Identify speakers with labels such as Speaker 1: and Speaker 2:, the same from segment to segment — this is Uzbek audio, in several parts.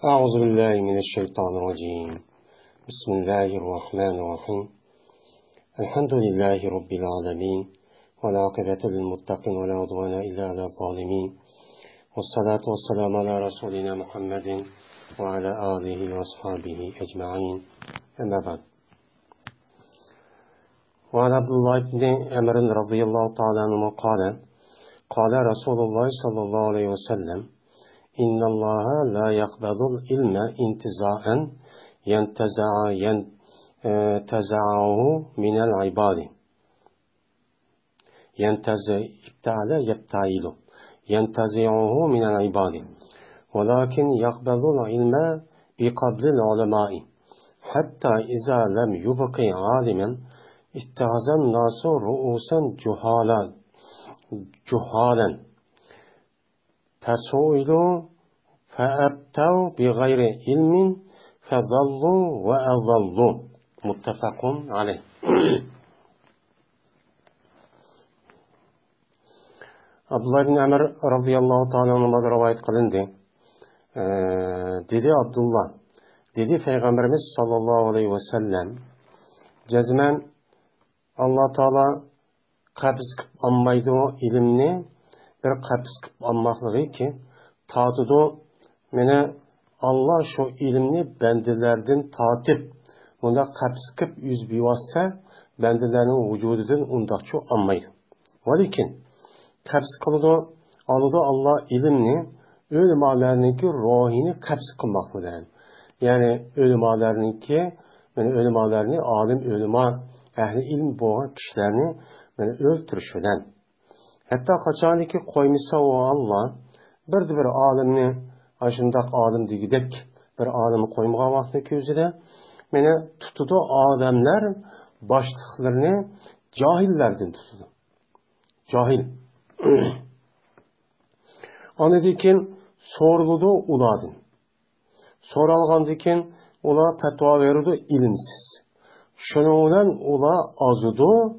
Speaker 1: أعوذ بالله من الشيطان الرجيم. بسم الله الرحمن الرحيم. الحمد لله رب العالمين، والعاقبة للمتقين ولا عدوان إلا على الظالمين، والصلاة والسلام على رسولنا محمد وعلى آله وأصحابه أجمعين، أما بعد. وعن عبد الله بن عمر رضي الله تعالى عنه قال رسول الله صلى الله عليه وسلم: إن الله لا يقبض العلم انتزاعا ينتزعه من العباد، ينتزعه من العباد، ولكن يقبض العلم بقبض العلماء، حتى إذا لم يبق عالما اتخذ الناس رؤوسا جهالا فسئلوا فأبتوا بغير علم فضلوا وأضلوا. متفق عليه. Abdullah ibn Ömer radıyallahu ta'ala anh'a rivayet kılındı. Dedi Abdullah, dedi Peygamberimiz sallallahu aleyhi ve sellem, cezmen Allah Teala kabz kıp anmaydı o ilimni, bir kabz kıp anmaklığı ki tatıdı mene Allah şu ilimni bendilerden tatip onda kabz kıp yüz bivasta bendilerinin vücudundan undakçı anmaydı. Valikin kabz kılıdı alıdı Allah ilimni ölümalarınki ruhini kabz kılmaklıdır. Yani ölümalarınki ölümalarını alim ölüma ehli ilm boğan kişilerini öldürüşüden. Hatta kaçaniki koymuşsa o Allah bir alimni aşındak alim digidek bir alimi koymağa vakti közüde mene tutudu adamlar başlıklarını cahillerden tutudu. Cahil. Anedikin soruludu uladın. Soralgandikin ula petva verudu ilimsiz. Şunundan ula azudu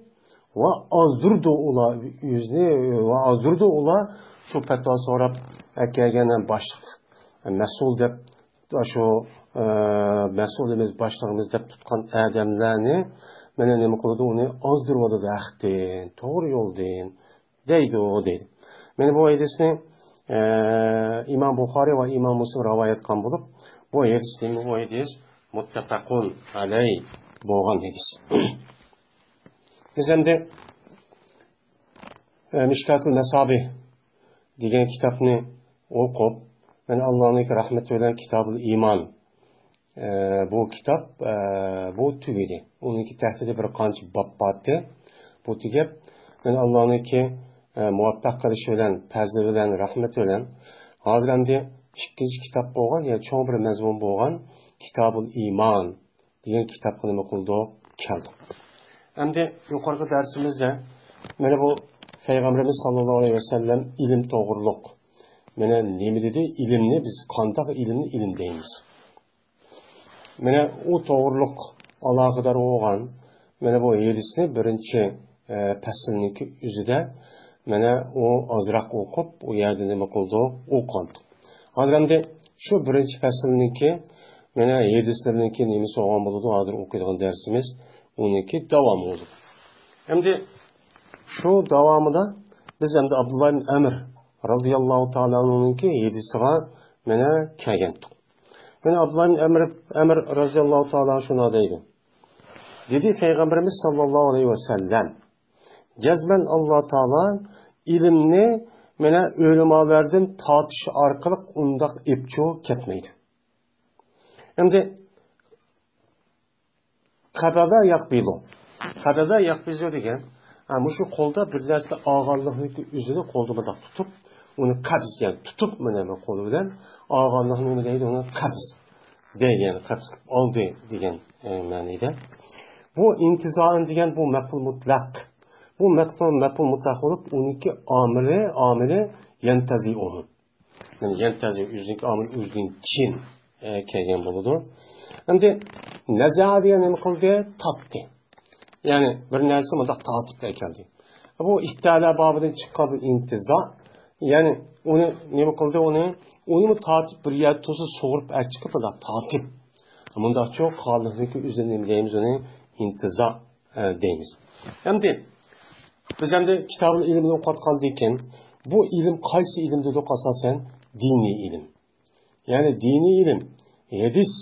Speaker 1: ve azdurdu ula yüzünü ve azdurdu ula şu petva sorap ekegenen başlık mesul dep şu mesulimiz başlığımız dep tutkan adamlarını mene nemi kılıdı onu azdırmadı da aktin doğru yol deyin deydi o deydi. Mene bu hadisini İmam Bukhari ve İmam Müslim rivayet kan bulup bu hadis muttefakun aleyh boğan hadis. Biz hem de Mişkat-ı Mesabih diyen kitabını okup ben Allah'ın rahmet ölen kitab-ı iman bu kitap bu tügedi. Onunki tehdidi bir kanç babbattı. Bu tügep ben Allah'ın ki muvaffak kılışı ölen, pezli ölen, rahmet ölen hazırlandı ikinci kitap boğan yani çoğun bir mezmun boğan kitab-ı iman diyen kitabını okuldu keldi. Hem de yukarıda dersimizde mene bu Peygamberimiz sallallahu aleyhi ve sellem ilim doğruluk. Mene nemi dedi? İlimni biz kandak ilimni ilim deyimiz. Mene o doğruluk alakadar oğan mene bu yedisini birinci pesliniki yüzüde mene o azrak okup o yerde demek oldu o kandı. Hazırlandı şu birinci pesliniki mene yedislerindeki nemisi oğan buludu hazır okuyduğun dersimiz 12 devam oldu. Hem de şu devamı da biz hem de Abdullah ibn Ömer radıyallahu ta'ala anh'unki yedisiga mene kelgendik. Mene Abdullah ibn Ömer radıyallahu ta'ala şuna deydi. Dedi Peygamberimiz sallallahu aleyhi ve sellem cezben Allah Teala ilimni mene ölümalardan tatış arkalık undak ipçu ketmeydi. Hem de kabada yakbilu. Kabada yakbilu degen ama şu kolda bir derste ağırlığını üzerine kolda tutup onu kabz yani tutup mene kolu bilen ağırlığını onu deydi ona kabz değil yani kabz aldı degen manada. Bu intizarın degen bu mef'ul mutlak. Bu mef'ul mutlak olup 12 amili yentezi'uhu. Yani yentezi üzerindeki amil üzerindeki çin kelgen buludu. Hem de neza'a diye ne kıldı? Tattı. Yani bir nesli mıdak tatip geldi. Bu ihtiyarlar babından çıkan bir intiza Yani onu nima qildi uni tortib bir yer to'sa sug'urib achchiqib tortib. Bunda çok xoliqniki o'zini deymiz uni intizo deymiz. Endi biz endi kitobni ilmini o'qiyotgandan keyin bu ilm qaysi ilm dedik asosan diniy ilm. Yani diniy ilm hadis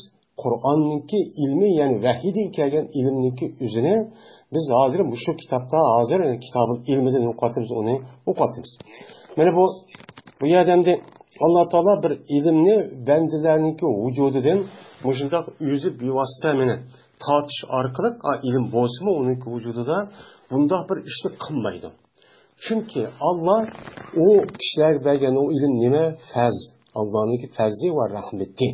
Speaker 1: Qur'onniki ilmi yani vahiydan kelgan ilmniki o'zini biz hozir shu kitobda hozir kitobul ilmidan o'qiyotimiz uni o'qiyotimiz. Mana bu yerda endi Alloh taolo bir ilmni bandalarniki vujudidan mushundaq o'zi bevosita meni tortish orqali ilm bo'lsa-mu uning vujudida bundoq bir ishni qilmaydi. Chunki Alloh o kishilarga bergan o ilm nima? Faz. Allohning fazli va rahmati.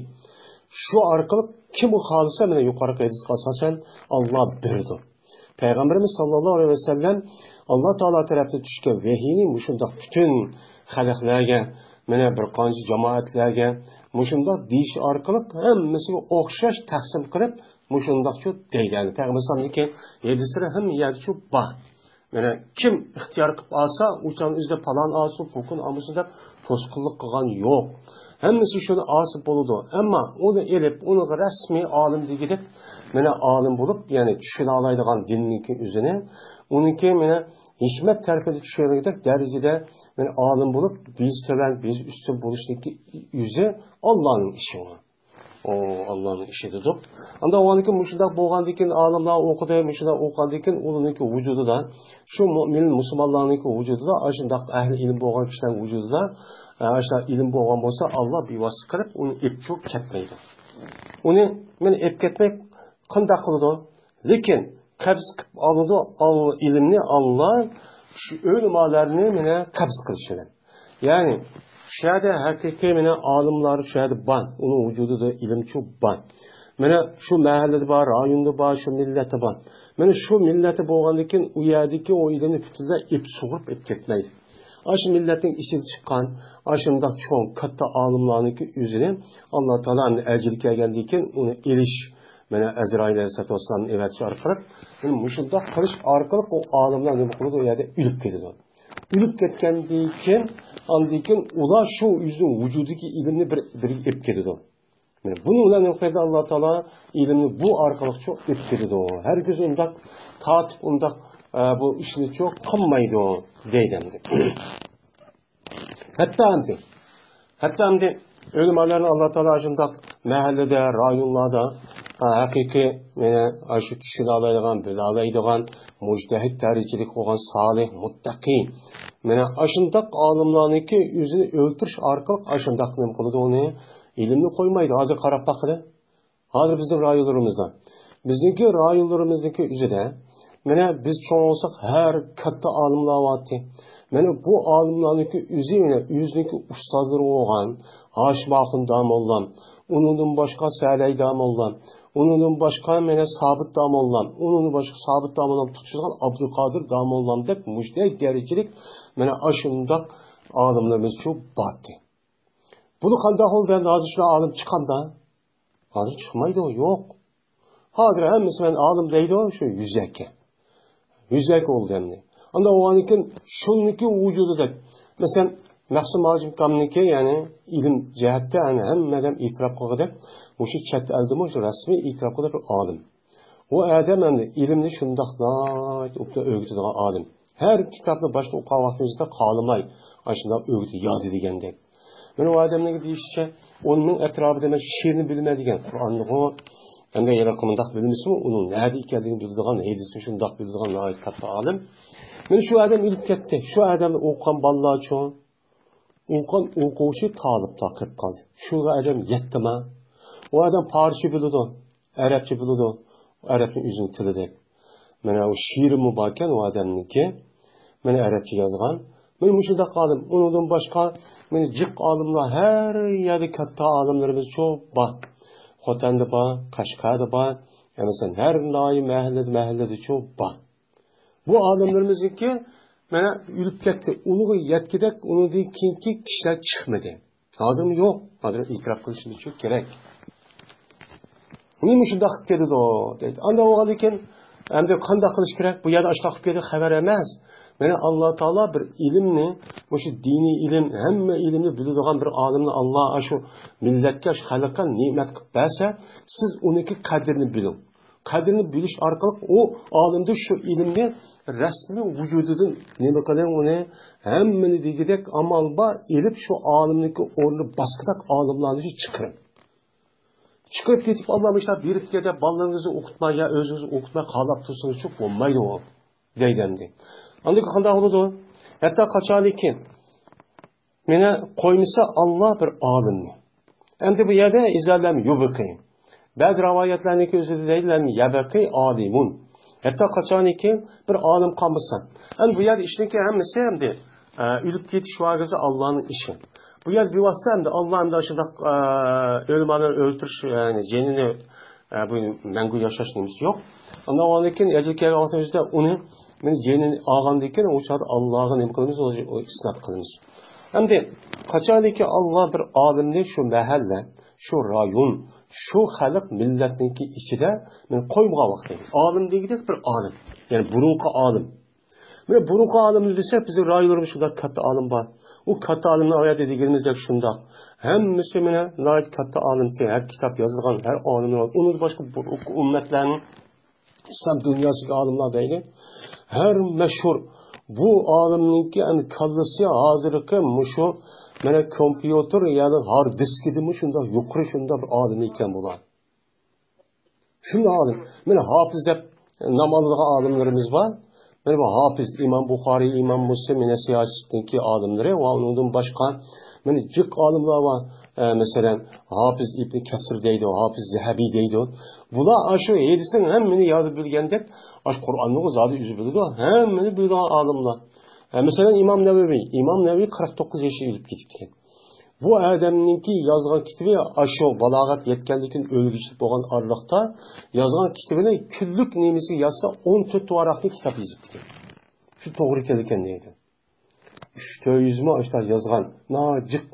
Speaker 1: Shu orqali kim xohlasa mana yuqoriga aytishga asosan Alloh berdi. Payg'ambarimiz sollallohu alayhi vasallam Alloh taolo tomonidan tushgan vahiyni mushundaq butun xalqlarga mana bir qancha jamoatlarga mushundaq deyish orqali hammasiga o'xshash taqsim qilib mushundaq shu degan. Payg'ambar sollallohu hadislar ham yerda shu bor. Mana kim ixtiyor qilib olsa, o'shan o'zida falon olsin, hukm olsin deb to'sqinlik qilgan yo'q. Hammasi shuni olib bo'ladi. Ammo uni elib, uni rasmiy olim degidek, mana olim bo'lib, ya'ni tushuna oladigan dinning o'zini, uniki mana hikmat tarafida tushadigan darajada mana olim bo'lib, biz to'lan, biz ustun bo'lishniki o'zi Allohning ishi. O Allah'ın işidir. Anda o anki müşrik boğandan keyin alimlar okudu, müşrik o'qigandan keyin ularning vujudida shu mo'min musulmonlarning vujudida ashundaq ahli ilm bo'lgan kishilar vujudida ashla ilm bo'lgan bo'lsa Alloh bevosita qilib uni epcho'p ketmaydi. Uni men ep ketmak qanday qiladi? Lekin qabz qilib oladi, ilmni Alloh shu ulamolarni meni qabz qilishadi. Ya'ni şu yerde hakikiy meni olimlar şu yerde ban, onun vücudida ilim çok ban. Meni şu mahallede var, rayonda var, şu milleti var. Meni şu milleti bo'lgandan keyin u yerdagi o ilimni butunlay ip sug'urib ketmaydi. Aşı milletin işi çıkan, aşındaq çoğun katta olimlarniki o'zini Alloh taoloning ajri kelgandan keyin uni elish, meni Azrail alayhissalatu vassalam evatchi orqali, men mushundaq qilish orqali o olimlar nima qiladi, u yerda o'lib ketadi. Ölüp ketkendiği için, andikin ular şu yüzün vücudaki ilimni bir epkedi o. Yani bunu ulan yukarıda Allah Teala ilimni bu arkalık çok epkedi o. Herkes ondak tatip ondak bu işini çok kınmaydı o deydemdi. Hatta andi ölümlerini Allah Teala aşındak mahallede, rayonlarda hakiki aşı kişini alaydıgan, bilalaydıgan, mujtahid dereceli olan salih, muttaki. Mene aşındak alimlarniki yüzünü öldürüş arkalık aşındak ne kılıdı onu ilimni koymaydı. Hazır karab bakıdı. Hazır bizim rayonlarımızda. Bizdeki rayonlarımızdaki yüzüde mene biz çoğun olsak her katta alimler vardı. Mene bu alimlarniki yüzü yüzdeki ustazları olan Haşim Ahun Damollam, onun başka Salih Damollam, onun başka mene Sabit Damollam, onun başka Sabit Damollam tutuşan Abdülkadir Damollam dep müştehid derecelik mene aşındak alimlerimiz çok battı. Bunu kandak oldu yani hazır şuna alim çıkan da hazır çıkmaydı o yok. Hazır hemmisi ben alim deydi o şu yüzek oldu hem de. Anda o anikin şununki vücudu da mesela Mahsum Hacim Kamniki yani ilim cihette yani hemmeden itiraf kılacak. Bu şey chat eldimi resmi itiraf kılacak alim. O adam hem de ilimli şundakla öğütüden alim. Her kitabını başta okuyan vaktimizde kalımay. Aşında öğütü yadı digende. Ben o adamın deyişçe onun etrafı demek şiirini bilmediğen Kur'an'lık o hem de yakımındak bilmesi mi? Onun nerede ikeldiğini bildiğin, hedisi şundak bildiğin ait katta alim. Ben şu adam ilip gitti. Şu adamı okuyan ballağı çoğun. Okuğuşu talip takip kaldı. Şu adam yetti mi? O adam Parçı bildi, Arapça bildi. Arap'ın yüzünü tilidik. Bana o şiiri mübarken o adamın ki, bana Arapça yazgan. Ben müşahede kaldım. Ondan başka, beni cık alimler, her yerde katta alimlerimiz çok var. Xotan'da var, Kaşgar'da var. Yani sen her nahi mahallede çok var. Bu alimlerimizin ki, bana ülüp gitti. Onu yetkidek, onu değil ki kişiler çıkmadı. Adım yok. Adım itiraf kılışını çok gerek. Bunu müşahede dedi o. Anda o alırken, hem de kanda kılış gerek, bu yada aşkak dedi, haber emez. Yani Allah Teala bir ilimni, bu şu dini ilim, hemme ilimni bildiğin bir alimni Allah şu milletke, şu halka nimet verse, siz onunki kadrini bilin. Kadrini biliş arkalık o alimde şu ilimni resmi vücudunun ne kadar onu hemmeni digidek amalba elip şu alimdeki ornu baskıdak alimlerini çıkarın. Çıkıp ketip Allah'ım işte bir kere ballarınızı okutmaya, özünüzü okutmaya kalap tutsanız çok olmaydı o. Deydendi. Andık kanda oldu. Hatta kaçalı ki mene koymuşsa Allah bir alimni. Hem de bu yerde izlerlem yubıkıyım. Bazı rivayetlerindeki özü değiller mi? Yabaki alimun. Hatta kaçalı ki bir alim kalmışsa. Yani bu yerde işteki hemmesi hem de ülüp getiş vargızı Allah'ın işi. Bu yer bir vasıta hem de Allah'ın da aşırı ölümanları öldürüş yani cenini bu mengu yaşaş nemisi yok. Ama o andakin ecilkeri altımızda onu cenini ağandayken o çağda Allah'ın imkanımız olacak o isnat kılımız. Hem de kaçadaki Allah bir alimli şu mahalle, şu rayon, şu halk milletinki içinde koymağa vakti. Alim değil bir alim. Yani burunka alim. Böyle burunka alim desek bizim rayonlarımız şurada katı alim var. O katı alimle ayet edildiğimizde şunda. Hem Müslümine layık katı alim ki her kitap yazılgan, her alimler var. Onun başka ümmetlerin İslam dünyasındaki alimler değil. Her meşhur bu alimninki en kallısı hazırlıkı muşu mene kompüter yani hard disk idi şunda yukarı şunda bir alim iken bular. Şunda alim. Mene hafız dep namazlığa alimlerimiz var. Mene bu hafız İmam Bukhari, İmam Müslim mene siyasetindeki alimleri ve onun başka mene cık alimler var. Mesela Hafız İbn Kesir deydi, Hafız Zehebi deydi. Bula aşı yedisin hemmini yadı bilgendek, aş Kur'an'ı zadı yüzü bildi. Hemmini bildi alimler. Mesela İmam Nevevi 49 yaşı ölüp gitipken. Bu adamninki yazgan kitabı aşı balagat yetkenlikin ölgüçlük olan arlıkta yazgan kitabını küllük nemisi yazsa 14 varaklı kitap yazıptı. Şu doğru kelken neydi? İşte yüzüme açta yazgan nacık.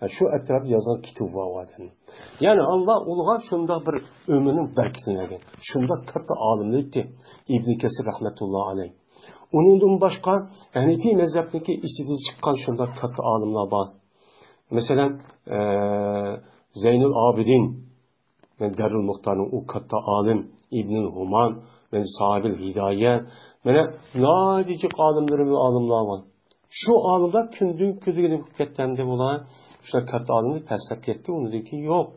Speaker 1: Şu etrafı yazan kitabı var adamın. Yani Allah ulga şunda bir ömrünün berketini şunda katı alimlikti. İbn Kesir rahmetullahi aleyh. Onun başka Hanefi mezhebindeki içtiği çıkan şunda katı alimler var. Mesela Zeynül Abidin Derül Muhtar'ın o katı alim İbnül Human Sahibil Hidaye nadicik alimlerin ve alimler var. Şu alimler kündüğünü hükmetlerinde olan şuna katı alimler tasdik etti. Onu dedi ki yok.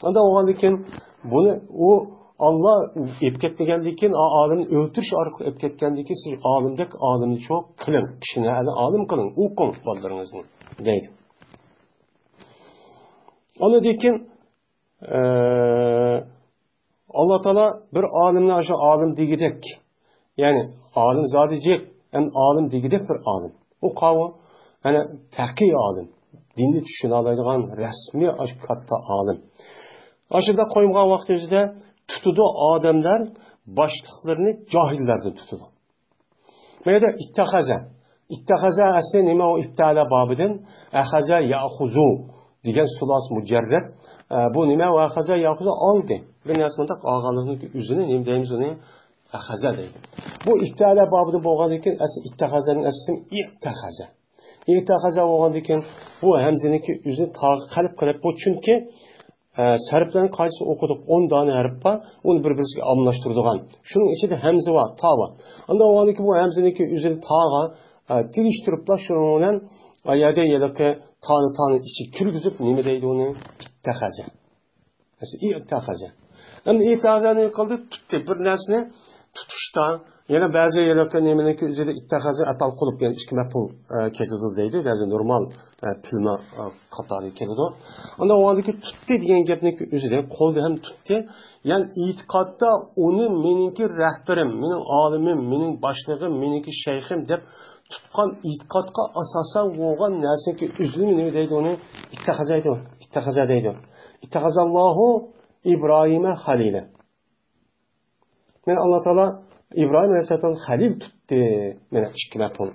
Speaker 1: Anda o haldekin bunu o Allah epketmegendeki alimin öldürüş arqı epketgendeki siz alimdek alimni çok kılın. Kişine alim kılın. Okun bazılarınızın. Deydi. Onu dekin Allah Teala bir alimle aşağı alim digidek. Yani alim zadicek. En alim digidek bir alim. O kavga hani fakih alim. Dinni düşüne alaydigan resmi katta alim. Aşırıda koymağa vaxtımızda tutudu adamlar başlıklarını cahillerden tutudu. Böyle de ittahaza. İttahaza asli nime o iptala babıdın. Ahaza ya'huzu diyen sulas mücerret. Bu nime o ahaza ya'huzu aldı. Ben yazmada ağalığının üzerine nime deyimiz onu ahaza deydi. Bu iptala babıdın boğalıkken asli ittahazanın asli i'tahaza. İ'tahaza boğalıkken bu hemzeniki üzerine kalıp kalıp bu çünkü Səriflərin qaysısını okuduk 10 tane hərf var. Onu bir-birisi amlaştırdığan. Şunun içinde hemze var, ta var. Anda o anki bu hemzeniki üzeri tağa diliştiripla şununla ayada yedeki tanı içi kürgüzüp nime deydi onu? İttehaze. Mesela ittehaze. Yani ittehaze ne kaldı? Tuttu. Bir nesne tutuşta yine bazı yerlerde nemeneki üzeri ittehaze atal kılıp yani işkime pul kedidi deydi. Bazı normal pilma katarı kedidi. Anda o andaki tuttu diyen gepneki üzeri kolda hem tuttu. Yani itikatta onu meninki rehberim, menin alimim, menin başlığım, meninki şeyhim deyip tutkan itikatka asasan olgan nesneki üzeri ne deydi onu? İttehaze deydi. İttehazallahu İbrahim'e halile. Yani Allah Teala İbrahim Aleyhisselat'ın halil tuttu. Yani işkime pul.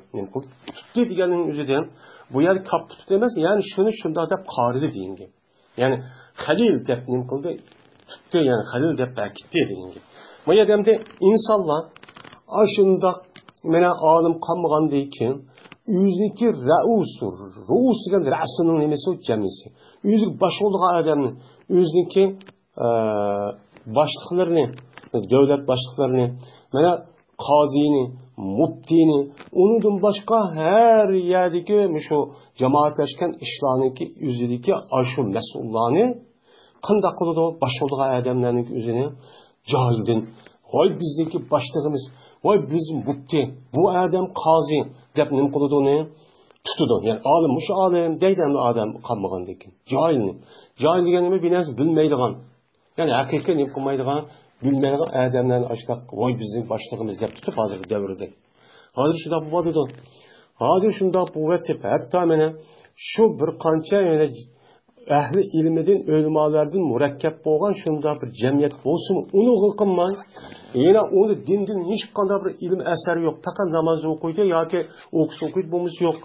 Speaker 1: Tuttu diyenin üzerinde bu yer kap tuttu demez. Yani şunda da qaridi deyin gibi. Yani halil dep nim kıldı. Tuttu yani halil dep gitti deyin gibi. Bu yerdemde insanlar aşında Mena alim kalmagandan keyin o'ziniki Ra'us degan ra'sining nimasi jamisi. O'ziga bosh bo'lgan odamni, o'ziniki boshliqlarini, davlat boshliqlarini, mana qozini, muftini, undan boshqa har yerdagi shu jamoatlashgan ishlarniki o'zidagi ashu mas'ullarni qanday qiladi bosh bo'lgan odamlarning o'zini joydan voy bizniki boshlig'imiz voy biz mufti bu odam qozi deb nim qiladi uni tutadi. Yani olim mush olim deydan odam qolmagandan keyin joy degan nima binas bilmaydigan, ya'ni haqiqiy nim qilmaydigan bilmaydigan odamlarni ashtaq voy bizning boshlig'imiz deb tutib hozirgi davrda hozir shunda bo'ladi. Hozir shunda quvvatli hatto mana shu bir qancha yana ahli ilmidin ölümalardan murakkab bo'lgan shunda bir jamiyat bo'lsin, uni qilmay yana uni dindan hech qanday bir ilm asari yo'q, faqat namoz o'qiydi yoki o'qis o'qiydi bo'lmasa yo'q.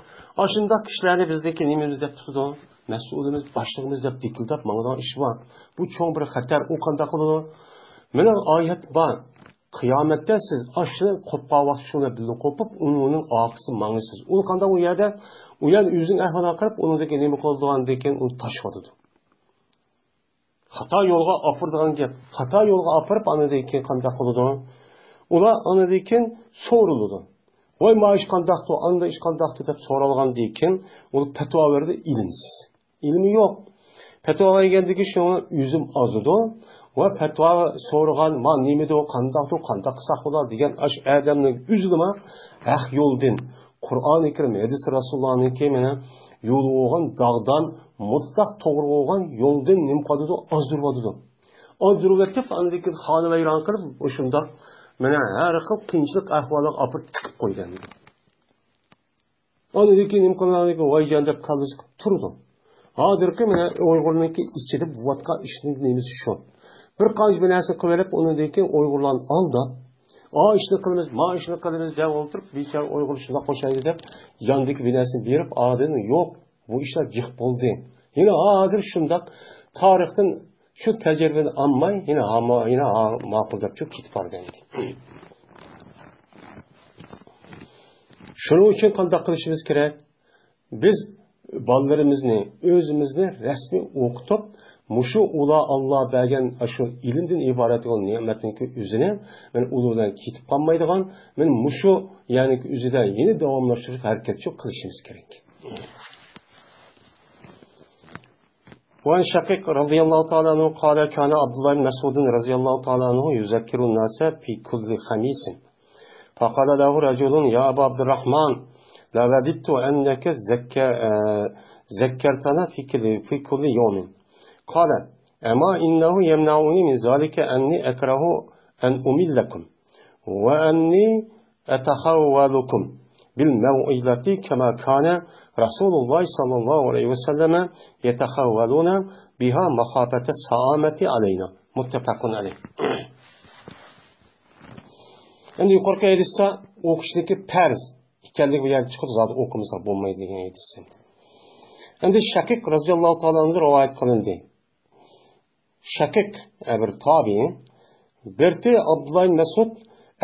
Speaker 1: Ashunda kishilarni bizdagi nimamiz deb tutadi, mas'ulimiz, boshlig'imiz deb dikildab mangdan ish bor. Bu cho'ng bir xatar. U qanday qiladi? Mana oyat bor. Qiyomatda siz ashni qo'pqa vaqt shuni bilib qo'pib, uning oqisi mangisiz. U qanday u yerda u yer o'zining ahvolini qarab, uningdagi nima qildigandan keyin uni tashlatadi. Xato yo'lga opirdigan gap. Xato yo'lga opirib, anidan keyin qanday qiladi? Ular anidan keyin so'riladi. Voy maaş qandaqdi, anda ish qandaqdi deb so'ralgandan keyin u fatvo berdi ilmsiz. İlmi yo'q. Fatvo bergandagi shuni o'zim ozidi. Va fatvo so'ragan ma nimidi o qandaqdi, qandaq qilsak bo'ladi degan ash odamning o'zilima haq yo'ldan Qur'oni Karim, hadis Rasulullohning kemini yo'li bo'lgan dog'dan mutlaq to'g'ri bo'lgan yo'ldan nim qoladi, ozdirib o'tib, andan keyin xona vayron qilib o'shunda mana har xil qiyinchilik ahvolga olib chiqib qo'ygan. Andan keyin nim qilganligi voyjon deb qaldiz turdi. Hozirgi mana Uyg'urniki ichida bo'layotgan ishning nimasi shu. Bir qancha bir narsa qilib, undan keyin Uyg'urlarni aldab, ishni qilamiz deb o'tirib, bechora Uyg'ur shunday qo'shaydi deb yondagi binasini berib, adini yo'q, bu ishlar jiq bo'ldi. Yine hozir shunday tarixdan shu tajribani olmay, yine ma'qul deb ketib borgan. Shuning uchun qanday qilishimiz kerak? Biz bolalarimizni, o'zimizni rasmiy o'qitib, mushu ula Allah bergen şu ilimden ibaret olan nimetinin üzerine ben uludan kitip kalmaydıgan ben mushu yani üzerinde yeni devamlaştırıp hareket çok kılışımız gerek. Ve Şakik radıyallahu ta'ala anhu kâle kâne Abdullah bin Mesud'un radıyallahu ta'ala anhu yüzekkirun nâse fi kulli hamisin. Fakâle lehu reculun ya Ebu Abdurrahman la vedittu enneke zekkertana fi kulli yawmin. قال أما إنه يمنعني من ذلك أني أكره أن أملكم وأني أتخولكم بالموعظة كما كان رسول الله صلى الله عليه وسلم يتخولون بها مخافة السآمة علينا متفق عليه. Endi yuqorqi hadisda o'qishniki farz ekanligi bu yerga chiqib zot o'qimasa bo'lmaydi degan hadis. Endi Shakik roziyallohu ta'ala anhu rivoyat qilindi. Shakik bir tabi berti Abdullah Mesud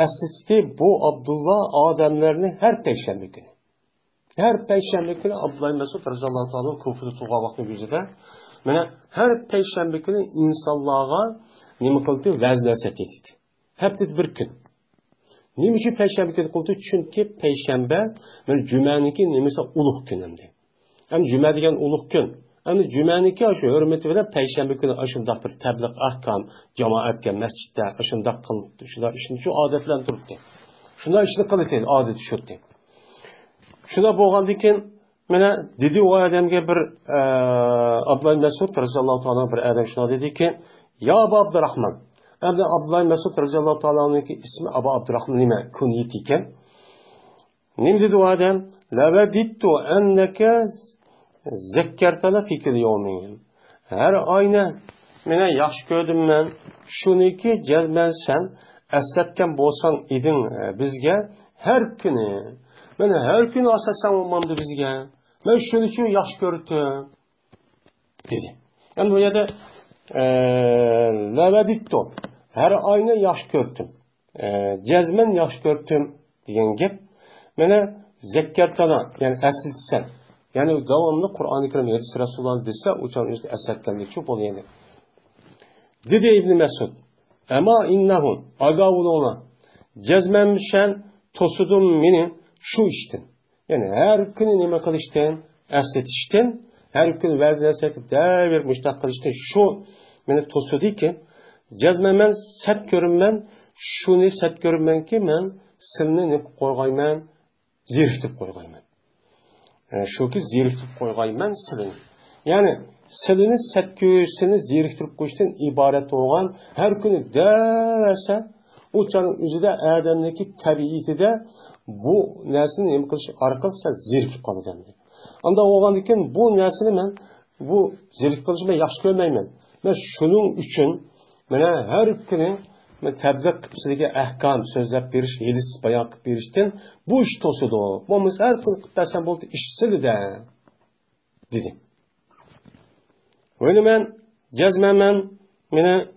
Speaker 1: asli bu Abdullah adamlarını her peşembe günü Abdullah Mesud roziyallohu ta'ala Kufada tug'an vaqti o'zida mana her peşembe günü insonlarga nima qildi? Va'z nasihat etdi. Haftada bir kun. Nima uchun peşembe kuni qildi? Chunki peşembe mana jumaniki nimasi ulug' kun endi. Yani cuma degan ulug' kun. Yani cumaniki şu hürmeti bilen peşembe günü aşındak bir tebliğ ahkam cemaatke mescitte aşındak kılıptı. Şuna işini şu adetlerini duruptu. Şuna işini kılıptı. Adet şuttu. Şuna boğandıkken mene dedi o adamge bir Abdullah Mesud radıyallahu ta'ala bir adam şuna dedi ki ya Abu Abdurrahman. Abdullah Mesud radıyallahu ta'ala'nın ismi Abu Abdurrahman nime kunyeti iken. Ne dedi o adam? La vedittu enneke zekkertana fikir yo'min. Her ayna mene yaxshi ko'rdim men. Shuniki jazman sen eslatgan bo'lsang eding bizga har kuni. Mene har kuni asasan olmamdi bizga. Men shuning uchun yaxshi ko'rdim dedi. Yani bu yerda lavaditto her ayna yaxshi ko'rdim. Jazman yaxshi ko'rdim degan gap. Mana zakkartana, ya'ni aslitsan. Ya'ni davomli Qur'oni Karim hadis Rasululloh desa, o'chan o'zi aslatganlik shu bo'ladi. Dedi İbn Mesud. Ama innahum agavuluna cezmenmişen tosudum meni şu iştin. Yani her gün nime kılıştın, esletiştin, her gün vezne esletip der müştak kılıştın. Şu beni tosudu ki cezmemen set görünmen, şunu set görünmen ki men sırrını nip koygaymen, zirhtip koygaymen. Yani şu ki zirhtip koygaymen sırrını. Yani silini setköysini ziriktirip koştan ibaret olan her günü derse o canın üzerinde adamdaki tabiiyeti de bu nersini nemi kılış arkadaşsa zirikip kalacağım diye. Anda oğlan diken bu nersini ben bu zirikip kılışımı yaxşı görmeyim. Ben şunun için bana her günü ben tebliğ kıpsıdaki ahkam sözlep biriş, yedis bayan birişten bu iş tosudu o. Bu her gün kıptasan buldu işsili de dedi. Öyle ben cezmemen mene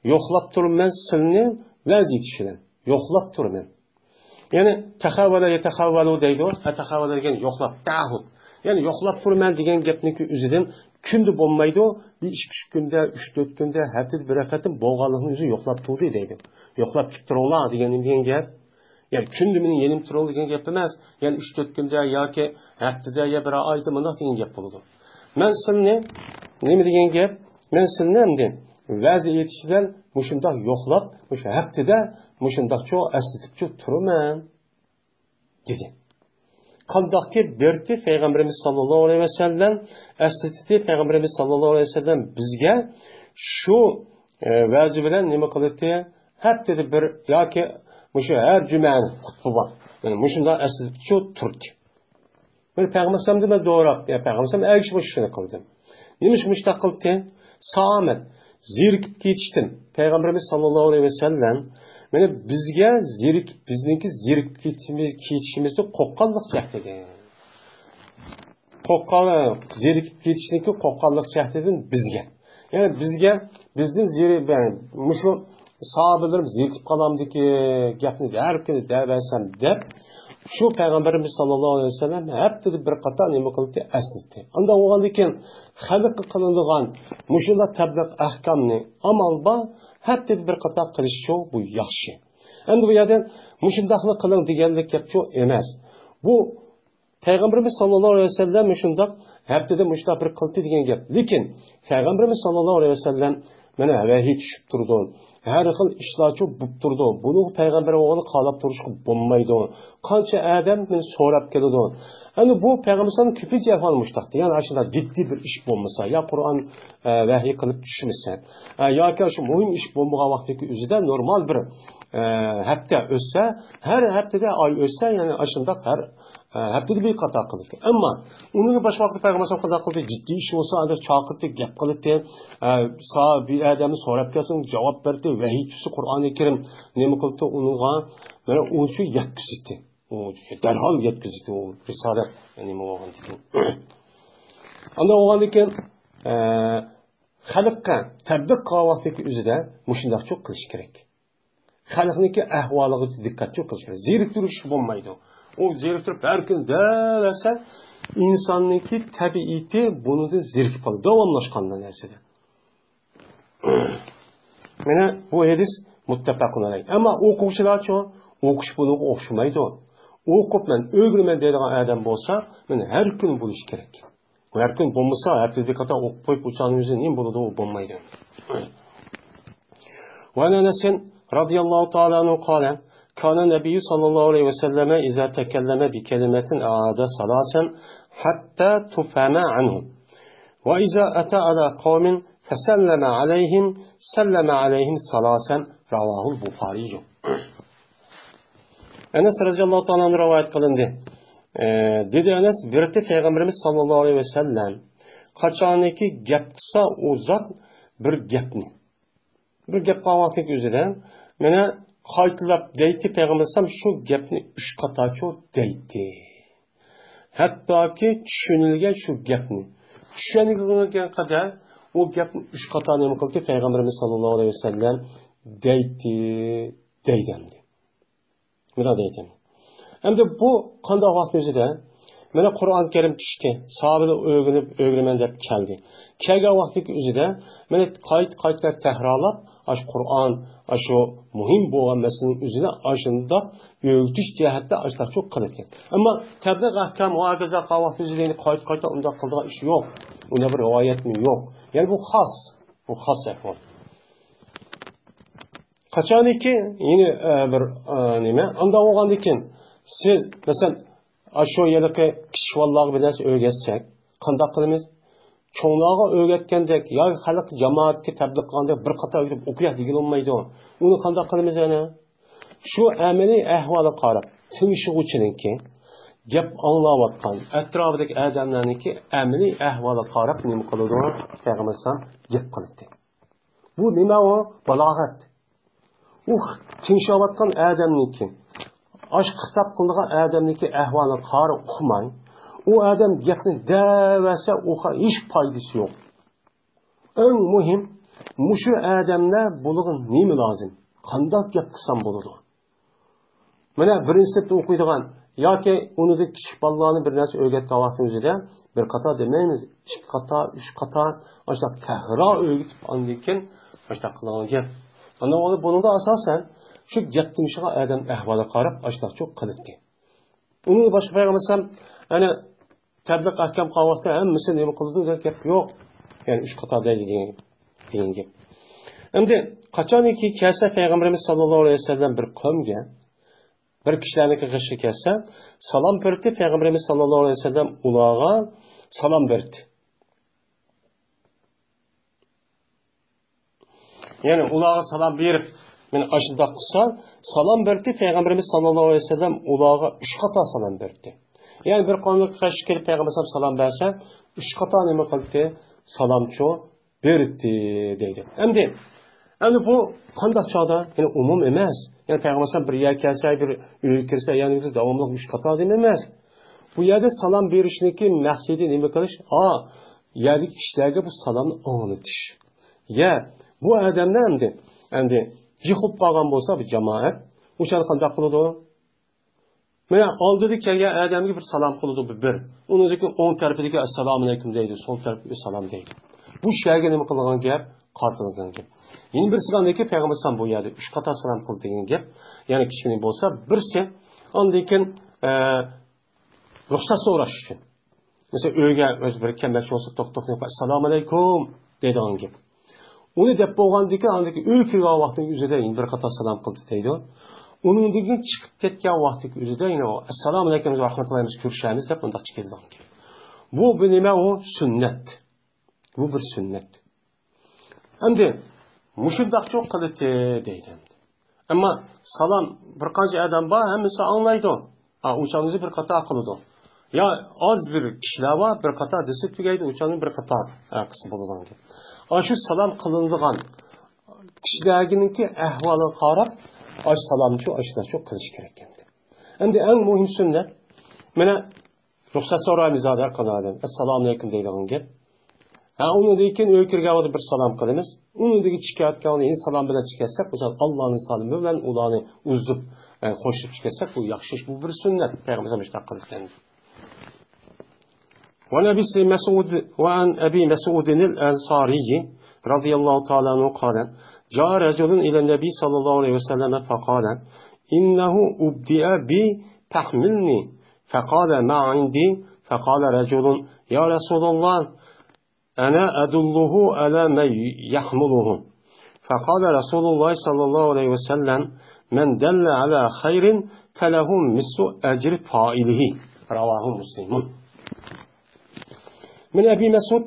Speaker 1: yoklap durum ben silini vaz yetişilen. Yoklap durum ben. Yani tehavvala yetehavvalu deydi o. Tehavvala degen yoklap dahut. Yani yoklap durum ben degen gepniki üzüden kündü bombaydı o. Bir 2-3 günde, 3-4 günde haftada bir rakatim boğalığın yüzü yoklap durdu deydi. Yoklap tutturola degen gep. Yani kündü minin yenim turolu degen gep demez. Yani 3-4 günde ya ki haftada ya bir ayda mınaq degen gep buldu. Men silni, nima degan gap? Men silni hamdi va'zi yetishidan mushundoq yo'qlab, o'sha haftada mushundoqcha aslatibchi turaman dedi. Qandoqki berdi Payg'ambarimiz sollallohu alayhi vasallam aslatdi Payg'ambarimiz sollallohu alayhi vasallam bizga shu va'zi bilan nima qildi? Haftada bir yoki mushu har jumani xutba bor. Yani mushundoq aslatibchi turdi. Bir Peygamberimizden de doğru. Ya Peygamberimizden ergiş başını kıldım. Neymiş müştak kıldı? Saamet. Zirkip geçtin. Peygamberimiz sallallahu aleyhi ve sellem yani bizge bizdeki zirkip geçişimizde kokkallık çekti. Zirkip geçişindeki kokkallık çektiğin bizge. Yani bizge bizden zirkip yani muşu sahabelerim zirkip kalamdaki gapni her gün dersem de şu Peygamberimiz sallallahu aleyhi ve sellem hep dedi bir kata nima qildi aslitti. Anda oğandikin xalq qılınğan muşunda tabliq ahkamni amalba hep dedi bir kata qilishcho bu yaxshi. Endi bu yerdan mushundaqni qiling deganlik gapcho emas. Bu Peygamberimiz sallallahu aleyhi ve sellem mushundaq hep dedi mushundaq bir qildi degan gap. Lekin Peygamberimiz sallallahu aleyhi ve sellem mana vahiy tushib turdi. Her xil ishlarchi bo'lib turdi. Buni payg'ambar o'g'li qalab turishga bo'lmaydi. Qancha odam meni so'rab keladi. Endi bu payg'ambarning ko'pincha yapolmishdi. Ya'ni ashula jiddiy bir ish bo'lmasa, ya Qur'on vahiy qilib tushmasa, yoki shu muhim ish bo'lmagan vaqtdagi o'zida normal bir hafta o'tsa, har haftada oy o'tsa, ya'ni ashunda har haftada bir qata qildi. Ammo uning bosh vaqtda payg'ambar qada qildi, jiddiy ish bo'lsa, anda chaqirdi, gap qildi, bir odamni so'rab kelsin, javob berdi, vahiychisi Qur'oni Karim nima qildi, uningga mana o'sha yetkazdi. O darhol yetkazdi o risolat, ya'ni bo'lgan ekan. Anda bo'lgan ekan, xalqqa tabiq qilmoqdagi o'zida mushundaqcha qilish kerak. Xalqniki ahvoliga diqqat qilish kerak. Zeriktirish bo'lmaydi. O zeriktirib her gün derse insanniki tabiiyeti bunu da zerikip alır. Davamlaşkanlar nersede. Mene bu hadis muttefakun aleyh. Ama okuvchilar çoğu okuş bunu okşumaydı. Okup men öğrenmen deydiğin adam bolsa, mene her gün buluş gerek. Her gün bulmasa, haftada bir kata okup koyup uçağın yüzüne neyim buludu o bulmaydı. Ve Enes'in radıyallahu ta'ala anhu kâle كان النبي صلى الله عليه وسلم إذا تكلم بكلمة أعاد ثلاثا حتى تفهم عنه وإذا أتى على قوم فسلم عليهم سلم عليهم ثلاثا رواه البخاري. Enes radıyallahu ta'ala rivayet kılındı. Dedi Enes, birlikte Peygamberimiz sallallahu aleyhi ve sellem kaçaniki gap kısa o zat bir gapni. Bir gap qavaqlik üzere mene qaytilab deydi Peygamberim şu gapni 3 qatacho deydi. Hattoki tushunilgan shu gapni. Tushunilgan qadar o gapni 3 qata nima qildi Peygamberimiz sallallohu alayhi vasallam deydi. Mana deydim. Endi bu qanday vaqt o'zida mana Qur'on Karim tushdi. Sahobalar o'rganib deb keldi. Kelgan vaqtning o'zida mana qayta takrorlab, ash Qur'on, ashu muhim bo'lgan masalaning o'zida ashunda o'rgatish jihatda ashlar çok qiladi. Ammo tabliğ ahkam muaviza qavvat o'zida qayta unda qildigan ish yo'q. Unda bir rivoyatmi yo'q. Yani bu xos. Bu xos ahvol. Qachoniki yine bir nima unda bo'lgandan keyin siz masalan ashu yerga kishvallar bilan o'rgatsak qanday qilamiz? Çoğunluğa öğretgendek ya xalq jamoatga tabliğ qilganda bir qator o'qiyat degan olmaydi. Uni qanday qilamiz ana? Shu amaliy ahvolga qarab, tingishuvchininki gap anglayotgan atrofidagi odamlarniki amaliy ahvolga qarab nima qiladi? Payg'ambar gap qiladi. Bu nima o? Balog'at. U tingishayotgan odamniki ash xitob qilgan odamniki ahvolini qarab uqmay o adam gapni davasa oqa hiç faydası yok. En muhim muşu adamlar bulug'un nemi lazım? Qanday gap qilsam bo'ladi? Mana birinchi o'qiydigan yoki unidagi kichik bolalarni bir narsa o'rgatgan vaqtimizda bir qator demaymiz, 2 qator, 3 qator ashta tahro o'rgatib ondan keyin ashta qilgan gap. Ana buningda asosan shu gap tingishga adam ahvoliga qarab ashta çok qiladi. Uni boshqa payg'ambar ana tabliğ ahkam qavvatda hammasi nima qildi degan gap yo'q. Yani 3 qatorda degan gap. Endi qachoniki kelsa payg'ambarimiz sollallohu alayhi vasallam bir qavmga bir kishilarniki g'ishga kelsa, salom berdi payg'ambarimiz sollallohu alayhi vasallam ularga salom berdi. Yani ularga salom berib, meni ashunda qilsa, salom berdi payg'ambarimiz sollallohu alayhi vasallam ularga 3 qator salom berdi. Yani bir qavmga qarshi kelib payg'ambar salom bersa, 3 qator nima qildi? Salomcho berdi deydi. Endi bu qanday chog'da? Yani umum emas. Yani payg'ambar bir yer kelsa, bir uy kirsa, yani biz davomli 3 qator emas. Bu yerda salom berishniki maqsadi nima qilish? Yerdagi kishilarga bu salomni anglatish. Ya, bu odamlar endi jihub qolgan bo'lsa bir jamoat, o'shani qanday qiladi? Mana oldida kelgan odamga bir salom qiladi bir. Unidagi o'ng tarafidagi assalomu alaykum deydi, so'l tarafiga salom deydi. Bu shayga nima qilgan gap? Qartilgan gap. Yeni bir salomdagi payg'ambar bu yerda 3 qator salom qildi degan gap. Ya'ni kichkina bo'lsa, birsi ondan keyin ruxsat so'rash uchun. Mesela uyga o'z bir kambag'al bo'lsa to'xtab assalomu alaykum deydigan gap. Uni deb bo'lgandan keyin andagi uy kirgan vaqtning o'zida bir qator salom qildi deydi. Onun digin chiqib ketgan vaqtning o'zida assalomu alaykum va rahmatullohi ko'rishamiz deb undaq chiqilgan. Bu nima o sunnat. Bu bir sunnat. Endi mushundaq cho'q qildi deydi. Ammo salom bir qancha odam bor, hammasi anglaydi. O'changizni bir qator qiladi. Ya az bir kishilar bor, bir qator desa tugaydi, o'chani bir qator qilsa bo'ladi. Shu salom qilinadigan kishilarninki ahvoliga qarab aş salamçı aşılar çok kılıç gerekli. Endi en muhim sünnet, mana ruhsat soraymiz adar qanadan. Assalomu alaykum deydigan gap. Onu deyken öykürgavada bir salam qilamiz. Onu degi chiqayotgan in salom bilan chiqarsak, o'sha Allohning salomı bilan ularni uzib qo'shib chiqarsak, bu yaxshi ish, bu bir sunnat. Payg'ambarimiz taqilgan. وعن أبي مسعود الأنصاري رضي الله تعالى عنه قال جاء رجل إلى النبي صلى الله عليه وسلم فقال إنه أبدأ بي تحملني فقال ما عندي فقال رجل يا رسول الله أنا أدله على من يحمله فقال رسول الله صلى الله عليه وسلم من دل على خير فله مثل أجر فاعله رواه مسلم. من أبي مسعود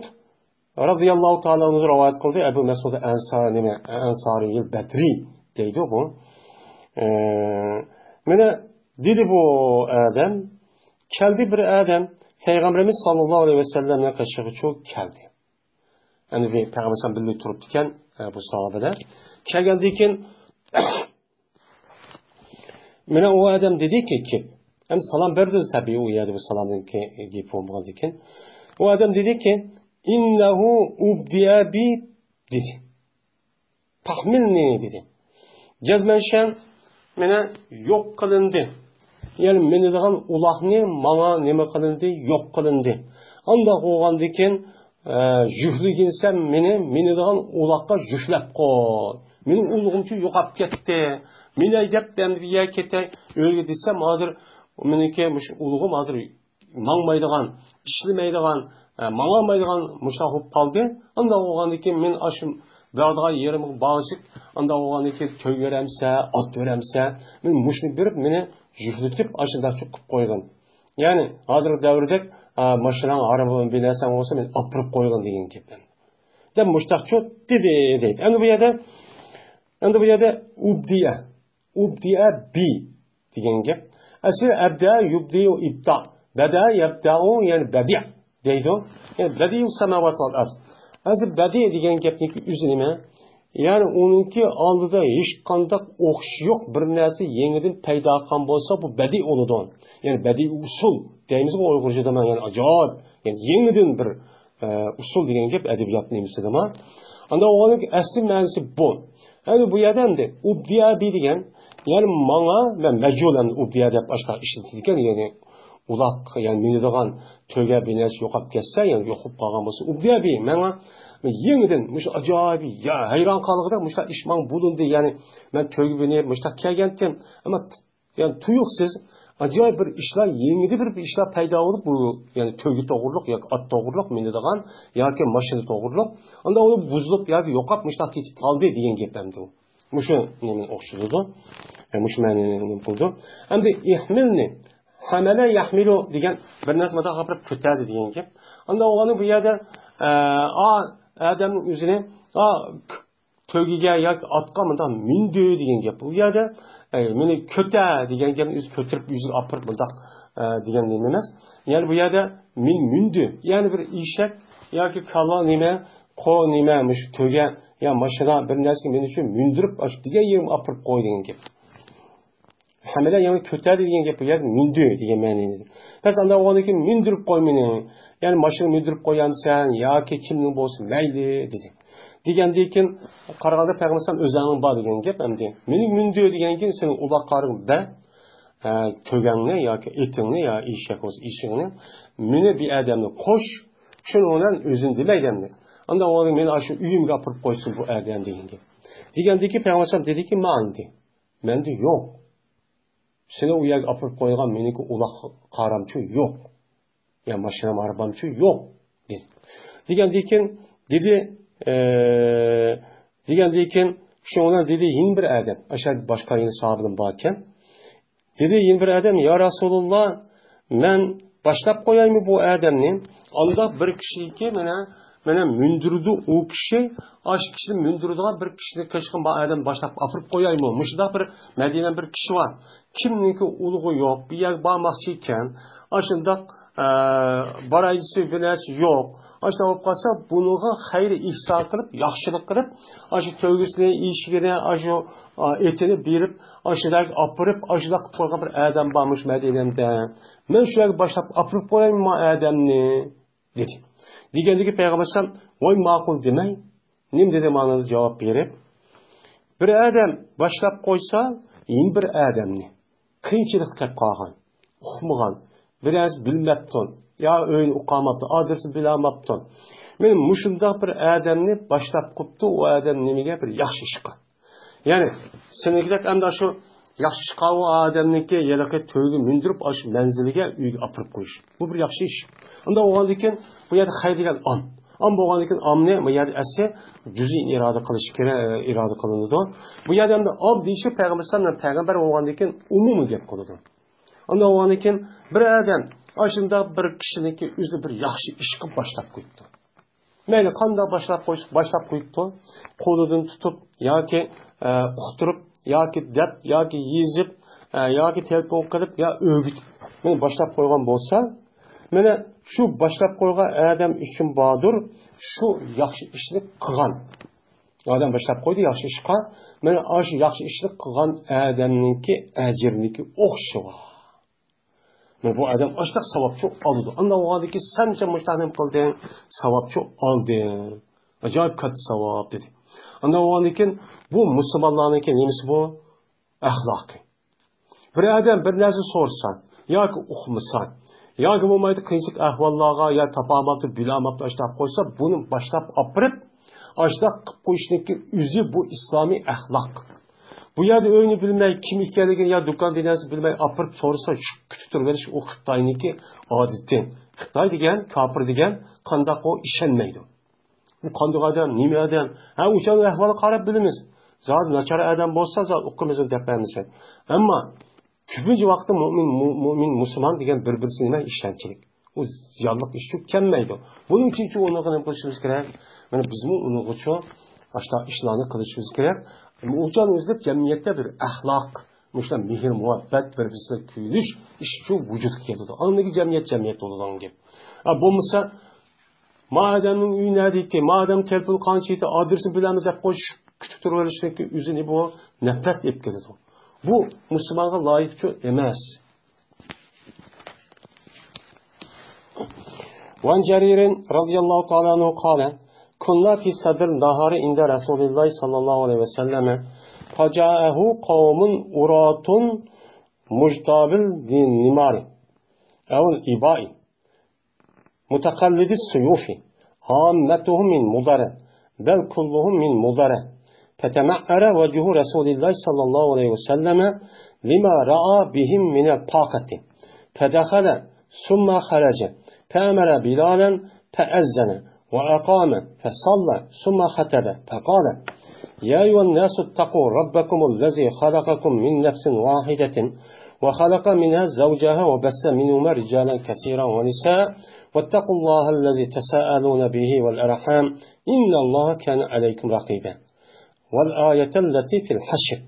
Speaker 1: رضي الله تعالى عنه روايت قلت أبو مسعود أنصاري البدري deydi bu. Mana dedi bu adam, keldi bir adam Peygamberimiz sallallahu aleyhi ve sellem'e kaşığı çok keldi. Yani Peygamberimiz bildi turup diken bu sahabeler. Keldikken mana o adam dedi ki hem salam verdi tabii o yerde bu salamın ki giyip olmalı diken. O adam dedi ki innehu ubdiya bi dedi. Tahmilni dedi. Cezmenşen mene yo'q qilindi. Yani meni degan uloqni manga nima qilindi, yo'q qilindi. Anda bo'lgandan keyin juhliginsam meni degan uloqqa juhlab qo'y. Mening ulug'imchi yo'qolib ketdi. Meni deb dembiya ketay, o'lga desam hozir meniki mush ulug'im hozir mangmaydigan, ishlamaydigan, mangamaydigan mushta bo'lib qoldi. Anda bo'lgandan keyin men ashim dağda yerim bağışık, anda oğlanı ki köy veremse, at veremse, men muşni berip meni juhletip aşında çok koygan. Yani hazır devirde maşınan arabamı binersen olsa men apırıp koygan degen gep. Dem muştak çok dedi. Endi bu yerde ubdiya bi degen gep. Asıl abda yubdiyu ibda. Bada yabda'u yani badi' deydi. Yani badi'u semavat vel ard. Azı badi degen gepniki üzülüme, yani onunki aldıda hiç kandak okş yok bir narsa yengidin payda qilgan bo'lsa bu badi oludan. Yani badi usul deymiz bu Uyg'urcada yani acayip. Yani yengidin bir usul degen gep edebiyat nemisida ma. Anda onun asli ma'nosi bu. Yani bu yerden de ubdiya bi degen, yani manga ve mecbulen ubdiya deb boshqa ishlatilgan, yani uloq yani meni degan to'yga bir narsa yo'qolib ketsa, yani yo'qolib qolgan bo'lsa ubdiya bi manga yengidin mush ajoyib ya hayron qolg'ida mushta ishmon bo'lindi, yani men to'yga binib mushta kelgandim, ammo yani tuyuqsiz ajoyib bir ishlar yengidi bir ishlar paydo bo'lib bu yani to'yga to'g'riliq yoki ot to'g'riliq meni degan yoki mashina to'g'riliq, unda u buzilib yoki yo'qolib mushta ketib qoldi degan gapimdi. Mushu nima o'xshaydi? Mush ma'ni nima qildi? Endi ihmilni hamala yahmilu degan bir narsada gapirib ko'tadi degan gap. Unda o'g'ani bu yerda adamning o'zini to'giga yoki otqa bundoq mindi degan gap. Bu yerda meni ko'ta degan gapni o'zi ko'tirib yuziga olib bundoq degan nima emas. Yani bu yerda men mindi, yani bir eshak yoki kalo nima, qo nima mush to'ga ya mashina bir narsaga men uchun mindirib degan yerim olib qo'y degan gap. Hamela yani kötü diyen gap yer mindi degan ma'noda. Pes anda o'g'liki mindirib qo'y meni. Yani mashina mindirib qo'ygan sen yoki kimning bo'lsin mayli dedi. Degandan keyin qaraganda payg'ambar o'zing bor degan gap endi. Mening mindi degan keyin sen uloqlaring da to'gangni yoki etingni yo eshak bo'lsa eshigini meni bir odamni qo'sh, shuni bilan o'zing demaydi. Anda o'g'ling meni shu uyimga olib qo'ysin bu odam degan gap. Degandan keyin payg'ambar dediki, "Menda yo'q. Seni u yerga olib qo'ygan meniki uloq qaramchi yo'q. Ya mashina arabamchi yo'q" dedi. Degandan keyin shundan dedi yin bir odam, o'sha boshqa yin sahobadan bor ekan. Dedi yin bir odam, "Ya Rasululloh, men boshlab qo'yaymi bu odamni?" Unda bir kishiki mana mindirdi u kishi, ash kishini mindirdigan bir kishini qishqin bu odam boshlab olib qo'yaymi? Mushunda bir Madinadan bir kishi bor. Kimniki ulug'i yo'q, bir yer bormoqchi ekan, ashundoq barayisi bilan yo'q. Ashta bo'lib qolsa, bunga xayri ihson qilib, yaxshilik qilib, ashu to'gisini, eshigini, ashu etini berib, ashularga opirib, ashular qilib qo'ygan bir odam bormish Madinada. Men shu yerga boshlab olib qo'yaymi odamni? dedi. Degandagi payg'ambar sallam, "Voy ma'qul demay", nim dedi ma'noda javob berib, bir odam boshlab qo'ysa, yin bir odamni qiyinchilik qilib qolgan, uqmagan, biraz bilmabdi, ya o'yin uqamabdi, adresi bilmabdi. Men mushunda bir odamni boshlab qo'yibdi, u odam nimaga bir yaxshi ish qildi. Ya'ni seningdek hamda shu yaxshi ish qilgan odamniki yalaqay to'yga mindirib, shu manziliga uyga olib qo'yish. Bu bir yaxshi ish. Unda o'g'andan keyin bu yerda xayr degan am bo'lgandan keyin amni bu yerda asli juziy iroda qilish kerak, iroda qilinadi. Bu yerda ham ob deyishi payg'ambar bo'lgandan keyin umumiy gap qiladi. Unda o'g'andan keyin bir odam ashunda bir kishiniki o'zi bir yaxshi ish qilib boshlab qo'yibdi. Mayli qanday boshlab qo'yibdi, qo'lidan tutib yoki uqtirib yoki deb yoki yezib yoki telefon qilib yo o'gitib meni boshlab qo'ygan bo'lsa, mana shu boshlab qo'ygan odam uchun bordir, shu yaxshi ishni qilgan. Odam boshlab qo'ydi yaxshi ishqa, mana shu yaxshi ishni qilgan odamniki ajrniki o'xshash. Men bu odam ashliq savobchi oldi. Unda o'g'adiki sancha mushtanim qilding, savobchi olding. Ajoyib katta savob dedi. Unda o'g'adiki bu musulmonlarniki nimasi bu? Axloqi. Bir adam bir narsa so'rsa yoki uqmasa yoki bo'lmaydi qiyinchilik ahvollarga yo topolmabdi bilolmabdi ashlab qo'ysa buni boshlab olib borib ashlab qilib qo'yishniki o'zi bu islomiy axloq. Bu yerda o'yni bilmay kim ekanligini yo do'kon dinasi bilmay olib borib so'rasa kutib turverish u Xitoyniki odati. Xitoy degan kofir degan qandoq o ishonmaydi. Bu qandoq odam, nima odam? Ha o'sha ahvolga qarab bilamiz. Zot nachar odam bo'lsa zot o'qimiz deb bilamiz. Ammo ko'pincha vaqtda mo'min musulmon degan bir-birisi nima ishonchilik. U ziyonliq ish kelmaydi. Buning uchun uni nima qilishimiz kerak? Mana bizmi uni uchun ashta ishlarni qilishimiz kerak. O'shan o'zlab jamiyatda bir axloq, mushlar mehr, muhabbat, bir-birisiga kuyilish ish shu vujudga keladi. Andagi jamiyat bo'ladigan gap. Bo'lmasa madamning uyi nadiki, madam telefon qanchaydi, adresini bilamiz deb qo'yish kutib turaverishlikki o'zini bu nafrat etib keladi. Bu musulmonga loyiq emas. Van Jaririn radhiyallohu ta'ala anhu qala kunna fi sadr nahari inda Rasululloh sallallohu alayhi vasallam faja'ahu qawmun uratun mujtabil bin nimari aw al-ibai متقلد السيوف عامتهم من مضرة بل كلهم من مضرة فتمعر وجه رسول الله صلى الله عليه وسلم لما رأى بهم من الطاقة فدخل ثم خرج فأمر بلالا فأذن وأقام فصلى ثم خطب فقال يا أيها الناس اتقوا ربكم الذي خلقكم من نفس واحدة وخلق منها زوجها وبث منهما رجالا كثيرا ونساء واتقوا الله الذي تساءلون به والأرحام إن الله كان عليكم رقيبا والآية التي في الحشر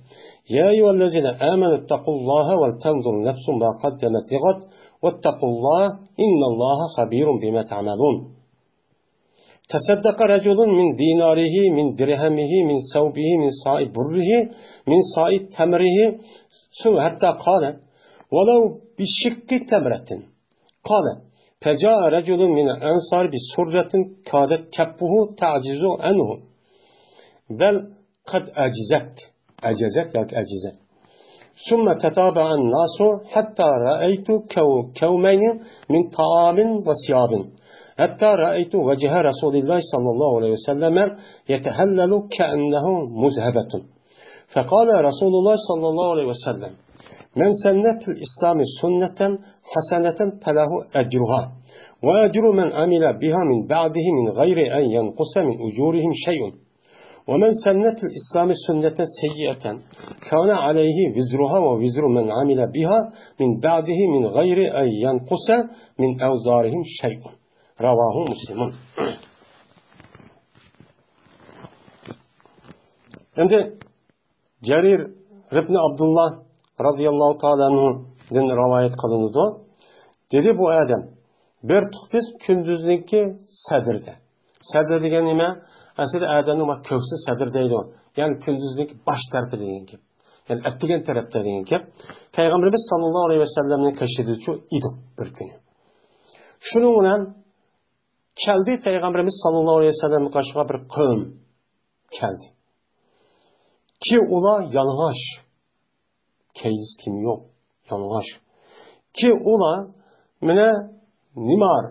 Speaker 1: يا أيها الذين آمنوا اتقوا الله ولتنظر نفس ما قدمت لغد واتقوا الله إن الله خبير بما تعملون تصدق رجل من ديناره من درهمه من ثوبه من صاع بره من صاع تمره حتى قال ولو بشق تمرة قال فجاء رجل من الأنصار بسرة كادت كفه تعجز عنه بل قد أجزت ثم تتابع الناس حتى رأيت كومين من طعام وثياب حتى رأيت وجه رسول الله صلى الله عليه وسلم يتهلل كأنه مذهبة فقال رسول الله صلى الله عليه وسلم من سن في الإسلام سنة حسنة فله أجرها وأجر من عمل بها من بعده من غير أن ينقص من أجورهم شيء ومن سن في الإسلام سنة سيئة كان عليه وزرها ووزر من عمل بها من بعده من غير أن ينقص من أوزارهم شيء رواه مسلم. عند جرير بن عبد الله radıyallahu ta'ala anhu'dan rivayet kılındı. Dedi bu adam bir biz gündüzünki sadirde. Sadir degan nima? Aslida adamning köksü sadir deydi. Yani gündüzünki baş tarafı degan gap. Yani atdigan tarafda degan gap. Peygamberimiz sallallohu alayhi vasallamning kashfidichu edi bir kuni. Shuning bilan keldi Peygamberimiz sallallohu alayhi vasallamning qarshisiga bir qavm keldi. Ki ular yalang'och Keyiz kim yok, yalang'och. Ki ular mana nimar,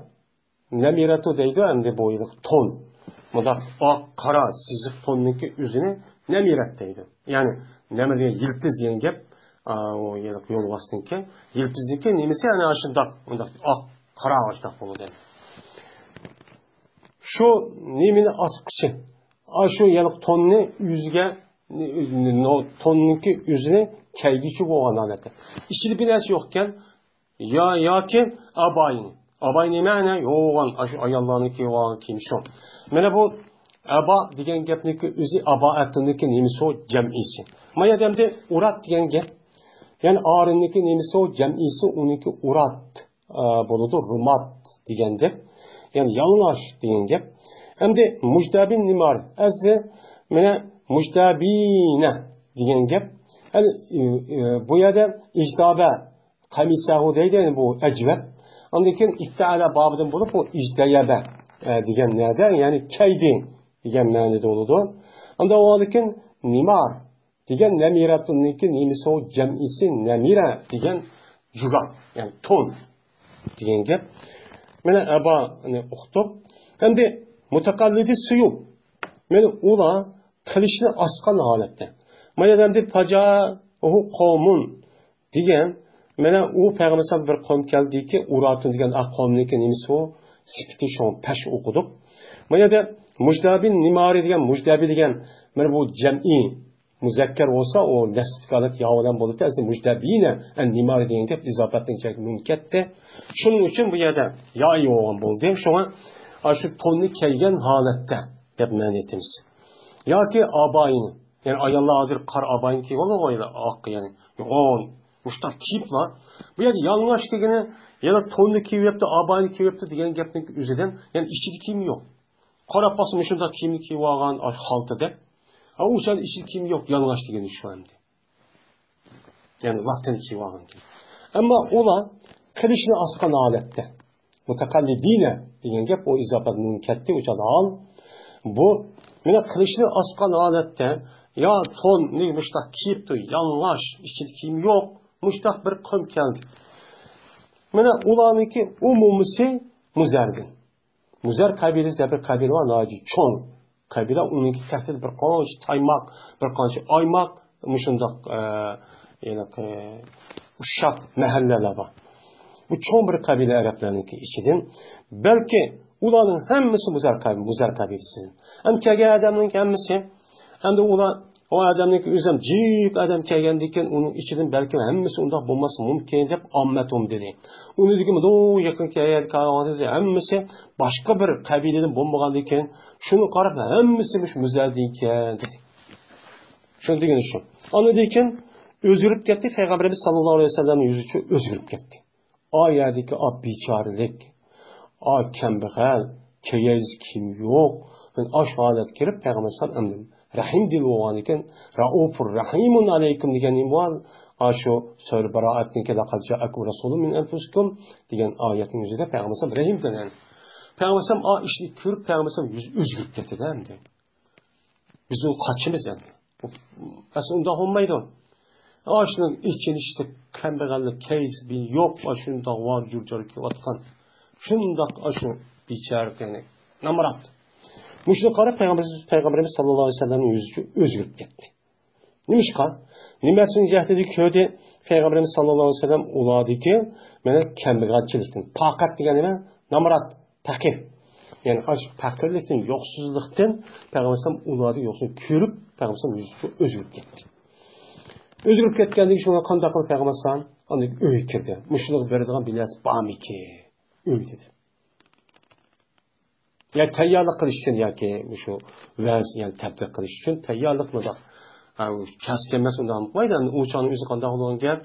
Speaker 1: namiratu deydi, endi bu yiliq ton. Bunda oq, qora, siziq tonniki o'zini namirat deydi. Ya'ni nima degan yilpiz degan gap, o yiliq yo'lbosniki, yilpizniki nimasi ana shundoq, undaq oq, qora oshdaq bo'ladi. Shu nimani osqichi, shu yiliq tonni o'ziga tonniki o'zini kaygichi bo'lgan holatda. Ichida bir narsa yo'qkan, yoki abayni. Abay nima ana yo'g'on, shu ayollarniki yo'g'on kiyim shu. Mana bu aba degan gapniki o'zi abaatniki nimasi jam'isi. Mana demde urat degan gap. Ya'ni arinniki nimasi jam'isi uniki urat bo'ladi, rumat deganda. Ya'ni yalang'och degan gap. Endi mujdabin nimar. Azzi mana mujdabina degan gap. Bu yerda ijdoba qamisahu deydi, bu ajvab. Ondan keyin itta'ala bobidan bo'lib bu ijdayaba degan ma'noda, ya'ni kaydi degan ma'noda bo'ladi. Unda o'likin nimar degan namiratniki nemisi o jamisi namira degan jugat, yani ton degan gap. Mana aba uqtib, endi mutakallidi suyuq. Mana ular qilishni asqan holatda. Mana endi faja o qavmun degan mana u payg'ambar bir qavm keldiki, uratun degan aqavmniki nemisi o sifati shu pash o'qidik. Mana da mujdabin nimari degan mujdabi degan mana bu jam'i muzakkar bo'lsa o nasbkalat ya'odan bo'ladi. Aslida mujdabina an nimari degan gap izofatdan chek mumkatda. Shuning uchun bu yerda yo'y bo'lgan bo'ldi. Shunga shu tonni kelgan holatda deb ma'no etamiz. Yoki abayni, yani ayollar hozir qar abayni kiyib olgan oq, yani yo'q, mushta kiyiblar. Bu yerda yalang'och degani yana tonni kiyibdi, abayni kiyibdi degan gapning o'zidan, yani ichida kiyim yo'q. Qarab basım şunda kiyimni kiyib olgan xaltada. O uchun ichida kiyim yo'q, yalang'och degani shu endi. Yani latini kiyib olgan. Ammo ular qilishni asqan holatda. Mutakallidina degan gap o izofat munkatdi uchun hol. Bu mana qilishni asqan holatda yo ton ne mushtaq kiyibdi, yalang'och, ichida kiyim yo'q, mushtaq bir qom keldi. Mana ularniki umumisi muzargin. Muzar kabilesi bir kabile var, naci çoğun kabile, onunki tehdit bir qancha taymaq, bir qancha aymaq, muşundaq uşaq mahalleler var. Bu çoğun bir kabile Araplarınki içidir. Belki ulanın hemmisi muzar kabilesi. Hem kege adamın hemmisi, hem de ulan o adamın üzüm cip adam kelgendikken onun içinden belki hemmisi onda bulması mümkün dep ammetum dedi. Onu dedi ki o yakın kelgendik hemmisi başka bir kabileden bulmagandikken şunu qarab hemmisimiş müzeldikken dedi. Şunu degeni şu. Anladıyken özgürüp gitti Peygamberimiz sallallahu aleyhi ve sellem'in yüzü özgürüp gitti. Ayadaki a biçarelik, a kembegel, keyez kim yok. Yani aş halet kirip Peygamber sallallahu aleyhi ve sellem Rahim dil olganiken Raufur Rahimun aleykum deganim var. Aşo Sure Baraat'niki laqad ja'akum rasulun min enfusikum degan oyating o'zida Payg'ambar sallallohu alayhi vasallam rahim degan. Payg'ambar sallallohu alayhi vasallam ishni ko'rib Payg'ambar sallallohu alayhi vasallam o'zgarib ketdi endi. Biz u qachimiz endi. Aslida unda olmaydi. Ashning ichilishda kambag'allik kayfi yo'q, shunda var jurjar kelayotgan. Shundoq ashu bichar kerak. Namarat. Müşrik qarab Peygamberimiz sallallahu aleyhi ve sellem'in yüzü özgürüp gitti. Nimişqa? Niməsin cəhdədi köydü Peygamberimiz sallallahu aleyhi ve sellem uladı ki, mənə kəmbirgəlçilikdən, taqat degəni mən, namarat, fakir. Yəni fakirlikdən, yoxsuzluqdan Peygamberimiz sallallahu aleyhi ve sellem uladı, yoxsuzluq körüb Peygamberimiz sallallahu aleyhi ve sellem özgürüp gitti. Özgürüp getgəndiki şuna qandaq qılıb Peygamberimiz sallallahu aleyhi ve sellem öy kirdi. Müşrik verdiğin biləs bamiki öy dedi. Yani tayyorlik qilish uchun yoki shu vaz, yani tadbiq qilish uchun tayyorlik mudaq. Kasb emas undan qo'ydan o'chani o'zi qanday bo'lgan gap.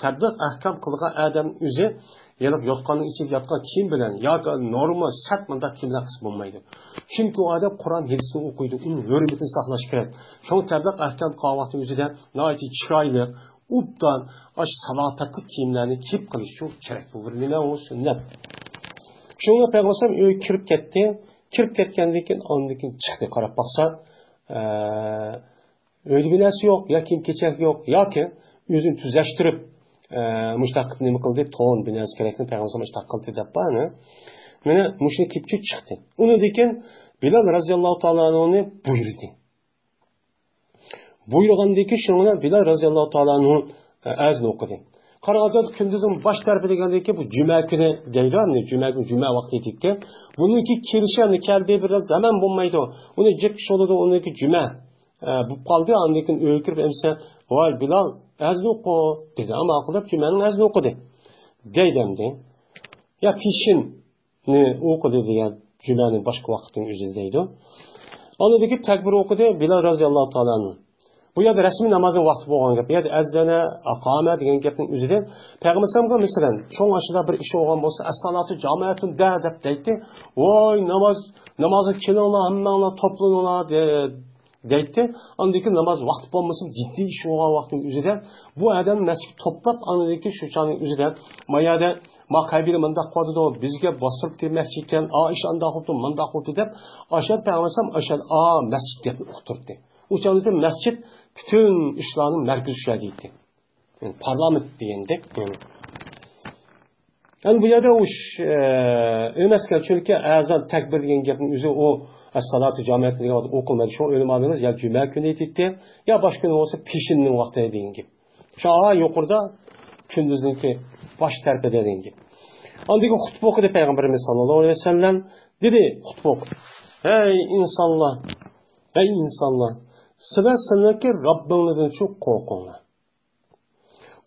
Speaker 1: Tadbiq ahkam qilgan odam o'zi yelib yotganning ichida yotgan kim bilan yoki norma sat munda kimlar qilib bo'lmaydi. Chunki u odam Qur'on hadisni o'qiydi, uning hurmatini saqlash kerak. Shu tadbiq ahkam qavati o'zida noiti chiroyli, ubdan, ash salotatli kiyimlarni kiyib qilish uchun kerak. Bu bir nima o sunnat. Shunga Payg'ambar uy kirib ketdi. Kirib ketgandan keyin ondan keyin chiqdi, qarab baqsa, o'ydi bilasi yo'q, yoki kechak yo'q, yoki o'zini tuzashtirib, mushtaq nima qildi, to'n binasi kerakni Payg'ambar mushtaq qildi deb bani. Mana mushni kipchi chiqdi. Undan keyin Bilal roziyallohu taolo anhuni buyurdi. Buyurgandan keyin shunga Bilal roziyallohu taolo anhu azn o'qidi. Qarag'azot kunduzning bosh tarafi degandiki bu juma kuni deydi, juma vaqti etdi. Buniki kelishani keldi bir zaman bo'lmaydi. Uni jik sholida uniki juma bo'lib qoldi, undan keyin o'kirib emsa, "Voy Bilal, azn o'qi" dedi. Ammo qilib jumaning azn o'qidi. Deydimdi. Ya pishinni o'qidi degan jumaning boshqa vaqtining o'zida deydi. Ondan keyin takbir o'qidi Bilal roziyallohu taolo anhu. Bu yerda rasmiy namozning vaqti bo'lgan gap. Bu yerda azana, aqoma degan gapning o'zida Payg'ambar sallallohu alayhi vasallam cho'ng ashida bir ish bo'lgan bo'lsa, as-salatu jamoatun da deb deydi. Voy namozga kelinglar, hammanglar to'planinglar deydi. Undan keyin namoz vaqti bo'lmasa, jiddiy ish bo'lgan vaqtning o'zida bu odam masjid to'plab, undan keyin shu chaning o'zida mayada ma qabila manda qoldi, bizga bostirib kirmoqchi ekan, ish anda xuddi manda xuddi deb ashad Payg'ambar sallallohu alayhi vasallam masjidga o'tirdi. Uçanlıkta mescid bütün işlerin merkezi şəhidiydi. Yani parlament diyendek. Yani bu yerde o ölmezken çünkü azan tekbir diyen gapın üzü o as-salatu camiatı diye okulmadı. Şu ölüm adınız ya cuma günü etti ya başka gün olsa pişinin vakti diyen gibi. Şu an yukarıda gündüzünki baş terpe dediğin gibi. Andaki hutbe okudu Peygamberimiz sallallahu aleyhi ve sellem. Dedi hutbe okudu. Ey insanlar, sizlar ki Rabbinizden çok korkunlar.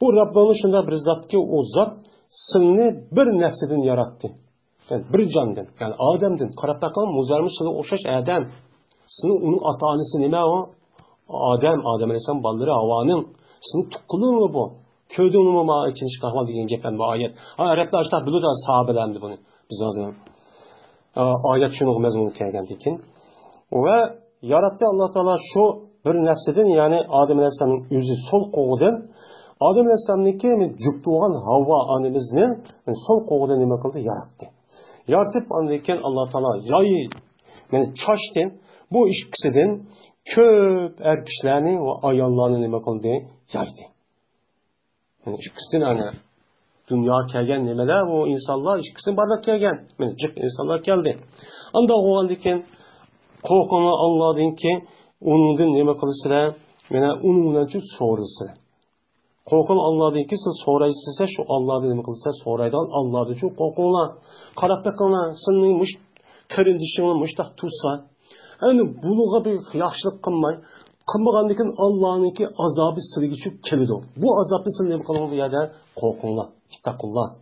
Speaker 1: Bu Rabbiniz şunda bir zat ki o zat seni bir nefsiden yarattı. Yani bir candan, yani Adem'den. Karab bakalım muzarmış sana oşaş Adem. Senin onun ata-anası nime o? Adem Aleyhisselam balları Havva'nın. Senin tukkuluğun mu bu? Köyde onu mu ikinci kahval diyen gepen bu ayet. Araplar işte bilir de sahabelendi bunu. Biz azından. Ayet şunu mezmunu kelgendikin. Ve yarattı Allah Teala şu bir nefseden yani Adem Aleyhisselam'ın yüzü sol koğudan Adem Aleyhisselam'daki cüptuğan Havva annemizni yani sol koğudan nime kıldı yarattı. Yaratıp anlayken Allah Teala yayı yani çaştı bu iş kısıdın köp erkişlerini ve ayallarını nime kıldı yaydı. Yani iş kısıdın hani dünya kelgen nemeler o insanlar iş kısıdın bardak kelgen. Yani cık insanlar geldi. Anda o anlayken korkunu anladın ki onundan nime kılısıra yani onundan çok soğurusıra. Korkunu anladın ki siz soğurayısıysa şu Allah'dan nime kılısıra soğuraydan Allah'dan çok korkunlar. Karab bakalım senin müş köründüşünü müştak tutsa yani buluğa bir yaxşılık kılmay kılmağandıkın Allah'ınki azabı sırıgı çok kelidi o. Bu azabı sırıgı nime kılın bu yerde korkunlar. İttakullah.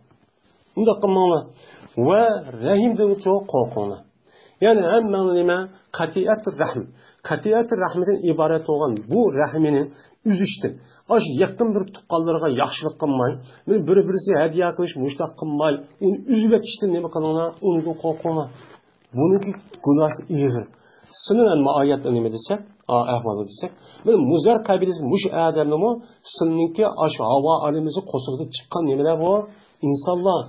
Speaker 1: Bunda kılmağınlar. Ve rahimden çok korkunlar. Yani hem nime katiyat-ı rahm. Katiyat-ı rahmeden ibaret olan bu rahminin üzüştü. Aş yakın bir tuqqallarga yaxşılık kılmay, bir-birisi hediye kılış müştak kılmay, onu üzübet işte nime kılınlar, onu korkunlar. Bununki günahı iğir. Sınınan ayet nime desek, ahvalı desek, muzar kabilisi muş adamı mı, sınınki aş hava alemizi kosuğda çıkan nemeler bu, insanlar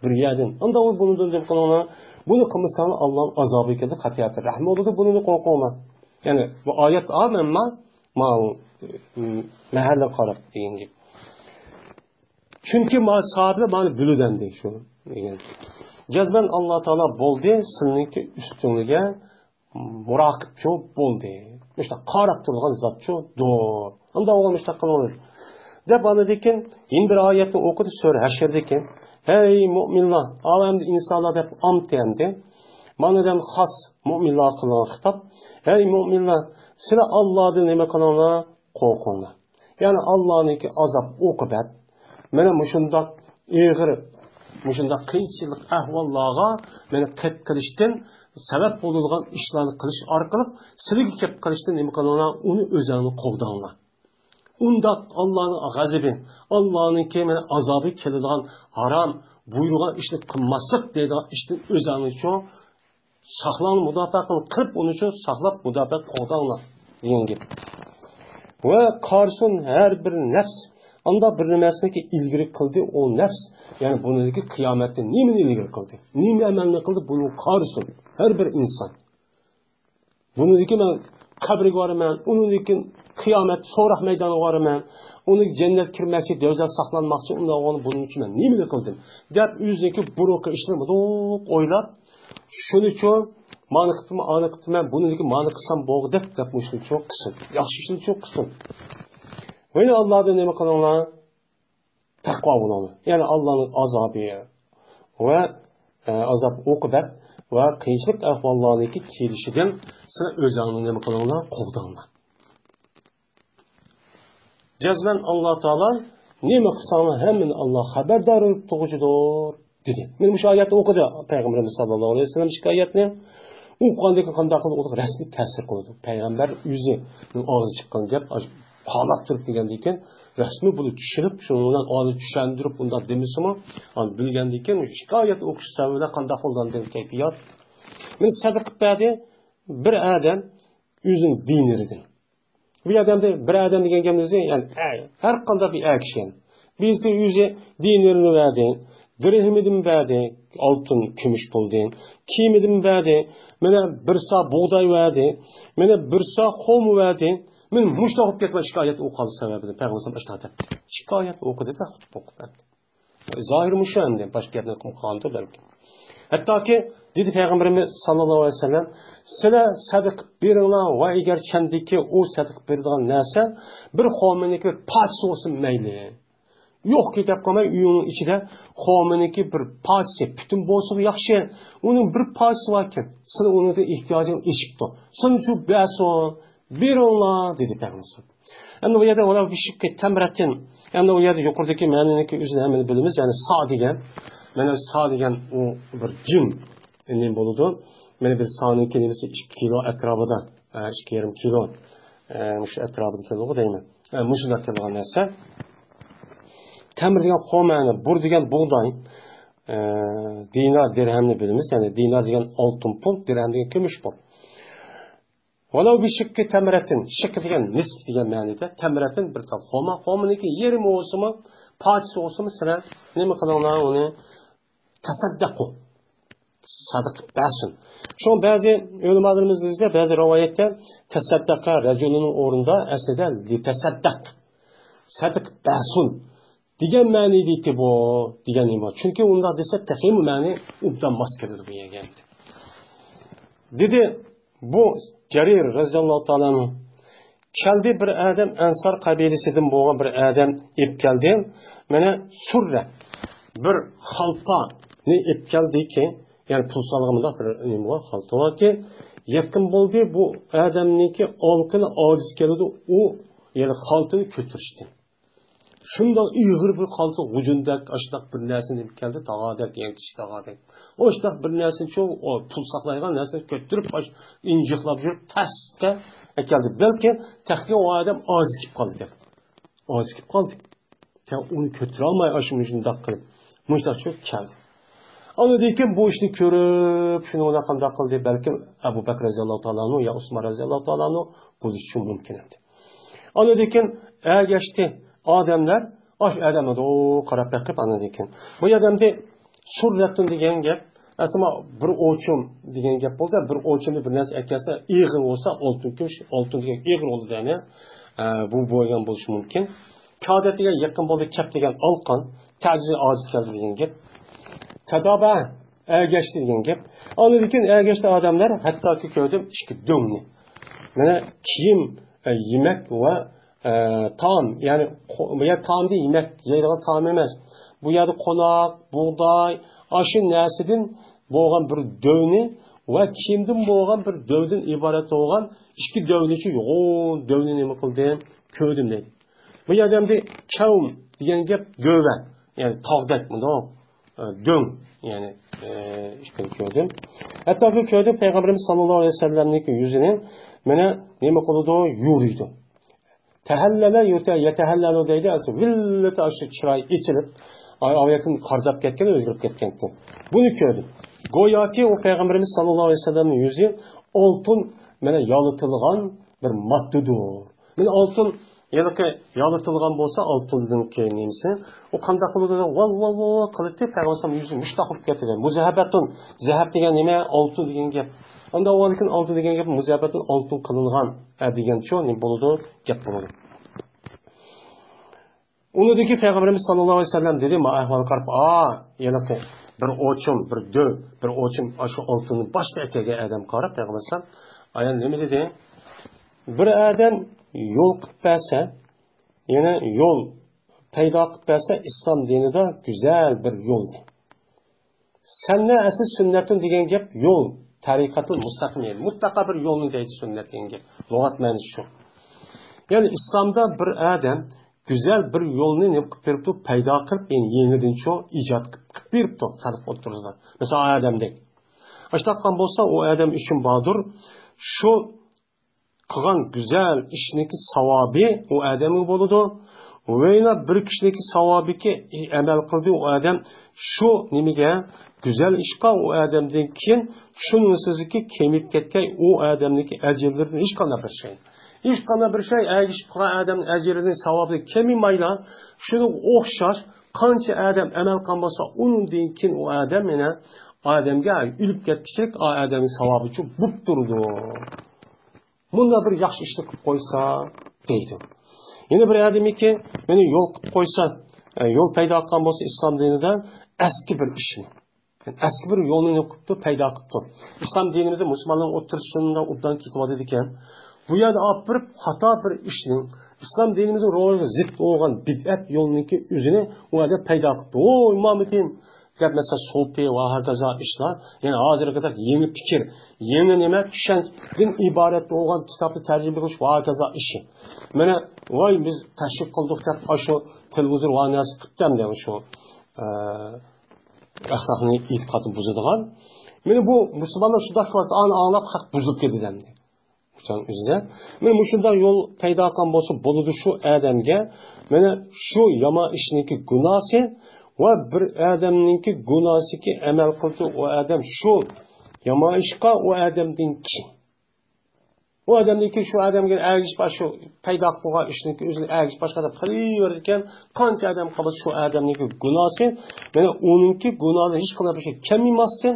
Speaker 1: bir yerden. Anda o bunu döndürüp kılınlar. Bunu kılmışsanız Allah'ın azabı geldi, katiyatı rahmi oldu, bunu korkunlar. Yani bu ayet amenma, mehalle karab deyin gibi. Çünkü sahabe bana bülüdendi şu. Cezben Allah Teala boldu, sınınki üstünlüğe murakip çok boldu. İşte karab durgan zat çok doğru. Anda oğlum işte kılınır. De bana dekin, yine bir ayette okudu söyle haşerdeki. Hey müminler, alemde insanlar hep amtiyemdi. Bana dem has müminler kılınan hitap. Hey müminler, size Allah'ın nime kılana korkunlar. Yani Allah'ın ki azap okubat. Mene muşundak iğir, muşundak kıyınçılık ahvallağa mene kep kılıştın, sebep olulgan işlerini kılış arkalıp, silgi kep kılıştın nime kılana onu özelini kovdanlar. Unda Allah'ın gazibi, Allah'ın kemene azabı kelilgan haram, buyruğan işini kılmazlık dediğin işin özelini çoğu saklan müdafakını kırıp onu çoğu saklap müdafak kovdanlar diyen gibi. Ve karşın her bir nefs, anda bir nemesine ki ilgili kıldı o nefs, yani bunun ki kıyamette nimin ilgili kıldı, nimin emeline kıldı bunu karşın her bir insan. Bunun ki ben kabri varım ben, onun ki kıyamet sorak meydanı varım ben, onun cennet kirmek için, devlet saklanmak için, onu bunun için ben nimin kıldım. Dep yüzdeki buruğu işlemedi, oylap, şunu çoğu, mani kıtımı, anı kıtımı, bunun ki mani kısam boğu dep yapmıştım çok kısın. Yaxşı işini çok kısın. Böyle Allah'da neme kılanlar? Takva bulanı. Yani Allah'ın azabı ve azap okubat ve kıyınçlık ahvallarındaki kelişiden sana özanını neme kılanlar? Kovdanlar. Cezben Allah Teala neme kısanı hemen Allah haberdar olup doğucudur dedi. Benim şu ayette okudu Peygamberimiz sallallahu aleyhi ve sellem şikayetini. Okuğandaki kandaklı olarak resmi tesir koydu. Peygamber yüzünün ağzı çıkan gap parlap turib degandan resmi bunu tushunib shundan olib tushuntirib undan demisimi bilgandan keyin shikoyat o'qish sababida qanday bo'lgandan kayfiyat men sadr qilib berdi bir odam o'zining diniridan bu odamda bir odam degan gapimiz yani har qanday bir kishi birisi o'zi dinirini berdi dirhimidim verdi, altın, kümüş buldu. Kiyimidim verdi, mene bir sağ buğday verdi, mene bir sağ xom verdi. Men muşta hop ketme şikayet okudu sebebi. Peygamber işte şikayet okudu da hutup okudu. Zahir müşendi, başka yerine kumkandı belki. Hatta ki, dedi Peygamberimiz sallallahu aleyhi ve sellem, sizler sadık birinler ve eğer kendiki o sadık birinden neyse, bir xomindeki bir parçası olsun meyli. Yok ki dep kalmay uyunun içinde xomindeki bir parçası, bütün bolsun yaxşı, onun bir parçası varken, sizin onun da ihtiyacın eşikti. Sonucu beson, birinler, dedi Peygamberimiz. Yani o yerde ola bir şıkkı temretin, yani o yerde yukarıdaki meniniki üzerine hemen bilimiz, yani sağ diyen, mene sağ diyen o bir cin ne buludu. Mene bir sağının kelimesi 2 kilo etrafında, 2,5 kilo, şu etrafında kilo değil mi? Muşlar kilo neyse. Temir diyen xomani, bur diyen buğday, dinar dirhemli bilimiz, yani dinar diyen altın pul, dirhem diyen gümüş pul. Valla bir şıkkı temretin, şıkkı diyen nisp diyen manide, temretin bir tal xoma, xomaniki yerim olsun mu, parçası olsun mu, sana ne mi kılınlar onu? Tasaddaku. Sadık bəsun. Şu an bazı ölümalarımızda, bazı rivayette tasaddaka rəculunun orunda əslində li tasaddak. Sadık bəsun. Diyen məni deyildi bu, diyen ima. Çünkü onda dese tehim məni ubdan maskedir bu yegendi. Dedi, bu Cerir raziyallahu ta'ala keldi bir adam Ensar kabilesinden boğan bir adam ip geldi. Mene surre bir halta ne ip geldi ki yani pul salgımında bir önemli var halta var ki yakın buldu bu adamniki alkını aciz geldi o yani haltını götürüştü. Şundan iyğir bir haltı ucundak aşdak bir nesini ip geldi tağadak yani kişi tağadak. O aşdak bir nesini çoğu o pul saklaygan nesini götürüp incıklap jürüp teste geldi. Belki tehki o adam aciz kip kaldı. Aciz kip kaldı. Sen onu götür almay aşımızın dakikini. Müştak çok geldi. Onu deyken bu işini görüp şunu ona kandak kıldı. Belki Ebu Bekir raziyallahu ta'ala ya Osman raziyallahu ta'ala bu iş mümkün endi. Onu deyken geçti adamlar adamlar o qarab bakıp onu deyken. Bu adamda surratın degan gap aslında bir oçum degan gap bo'ldi. Bir oçumni bir narsa akasa ig'ir olsa oltin degan ig'ir oldu yani. Bu bo'lgan bo'lishi mumkin. Kadetiga yaqin bo'ldi kap degan alqon ta'jiz ojiz keldi degan gap. Tadaba geçti degan gap. Onu deyken geçti adamlar hattoki ko'rdim ichki do'ngni. Mana kiyim, yemek ve tam yani bu ya tam değil yemek yeydiğin tam emas. Bu ya da konak, buğday, aşı nesidin boğan bir dövni ve kimdin boğan bir dövdün ibaret olan iki dövni için o dövni ne kıldım kördüm dedi. Bu ya demdi kavm diyen gap göven yani tağdak mı da dön yani işte kördüm. Hatta bu kördüm Peygamberimiz sallallahu aleyhi ve sellem'in yüzüne mene ne kıldı yürüydü. Tehellele yetehellelu deydi. Villet aşı çıray içilip ayetin kardap ketken, özgürüp ketken. Bunu gördüm. Goya ki o Peygamberimiz sallallahu aleyhi ve sellem'in yüzü altın yalıtılgan bir maddedir. Altın yalıtılgan bolsa altının kenisi. O kandak kılıdı da val kılıdı. Peygamberimiz yüzü müştakip getirdi. Muzahabatun. Zahab degen neme altın degen gap. Onda o valikin altın degen gap muzahabatun altın kılıngan degen ço ne buludu gap buludu. Onu dedi ki Peygamberimiz sallallahu aleyhi ve sellem dedi ma ahval karp yanakı bir oçum bir dö bir oçum aşı altını başta etege adam karap Peygamberimiz ayan ne dedi? Bir adam yol kıpbese yani yol peyda kıpbese İslam dininde güzel bir yol. Sen ne asıl sünnetin degen gap yol tarikatı mustakim yani mutlaka bir yolunu deydi sünnet degen gap. Logat manisi şu. Yani İslam'da bir adam güzel bir yolunu ne kıpırıp payda kılıp yani yeniden çoğu icat kıpırıp da kalıp otururlar. Mesela Adem'deki. Açtaktan bolsa o Adem için bağdır. Şu kılan güzel işindeki savabı o Adem'in boludu. Ve yine bir kişideki savabı ki emel kıldı o Adem şu nimige güzel işka o Adem'den kiyin şunun sözü ki kemip ketken o Adem'deki ecirlerden hiç kalma bir şey. Hiç kana bir şey, eğer adamın ecirinin savabı kemi mayla, şunu okşar, qancha adam amal qilgan bo'lsa, undan keyin u adam yana odamga o'lib ketishlik odamning savobi uchun bo'lib turdi. Bunda bir yaxshi ishni qilib qo'ysa deydi. Yana bir odamiki meni yo'l qilib qo'ysa, yo'l paydo qilgan bo'lsa islom dinidan eski bir ishni. Eski bir yo'lni qilibdi, paydo qilibdi. Islom dinimizda musulmonlarning o'tirishida obdan ketyapti ekan. Bu yerda olib birib xato bir ishni islom dinimizning ro'yiga zid bo'lgan bid'at yo'lniki o'zini u yerda paydo qilibdi. O imomatim gap mesela so'pi va hokazo ishlar, ya'ni hozirga qadar yangi fikr, yangi nima tushunchdan iborat bo'lgan kitobni tarjima qilish va hokazo ishi. Mana voy biz tashkil qildik deb shu televizor va narsa qildim deb shu axloqni e'tiqodni buzadigan. Mana bu musulmonlar shunday qilsa anglab haq buzib ketadi. Mana shunday yo'l paydo qilgan bo'lsa bo'ladi shu odamga. Mana shu yomon ishniki gunosi va bir odamningki gunosiki amal qildi, u odam shu yomon ishqa u odamdan keyin. U odamniki shu odamga ergish shu paydo qilgan ishniki o'zini ergish boshqa deb qilaverar ekan, qancha odam qilsa shu odamniki gunosi, mana uningki gunohi hech qanday bir şey kelmasdan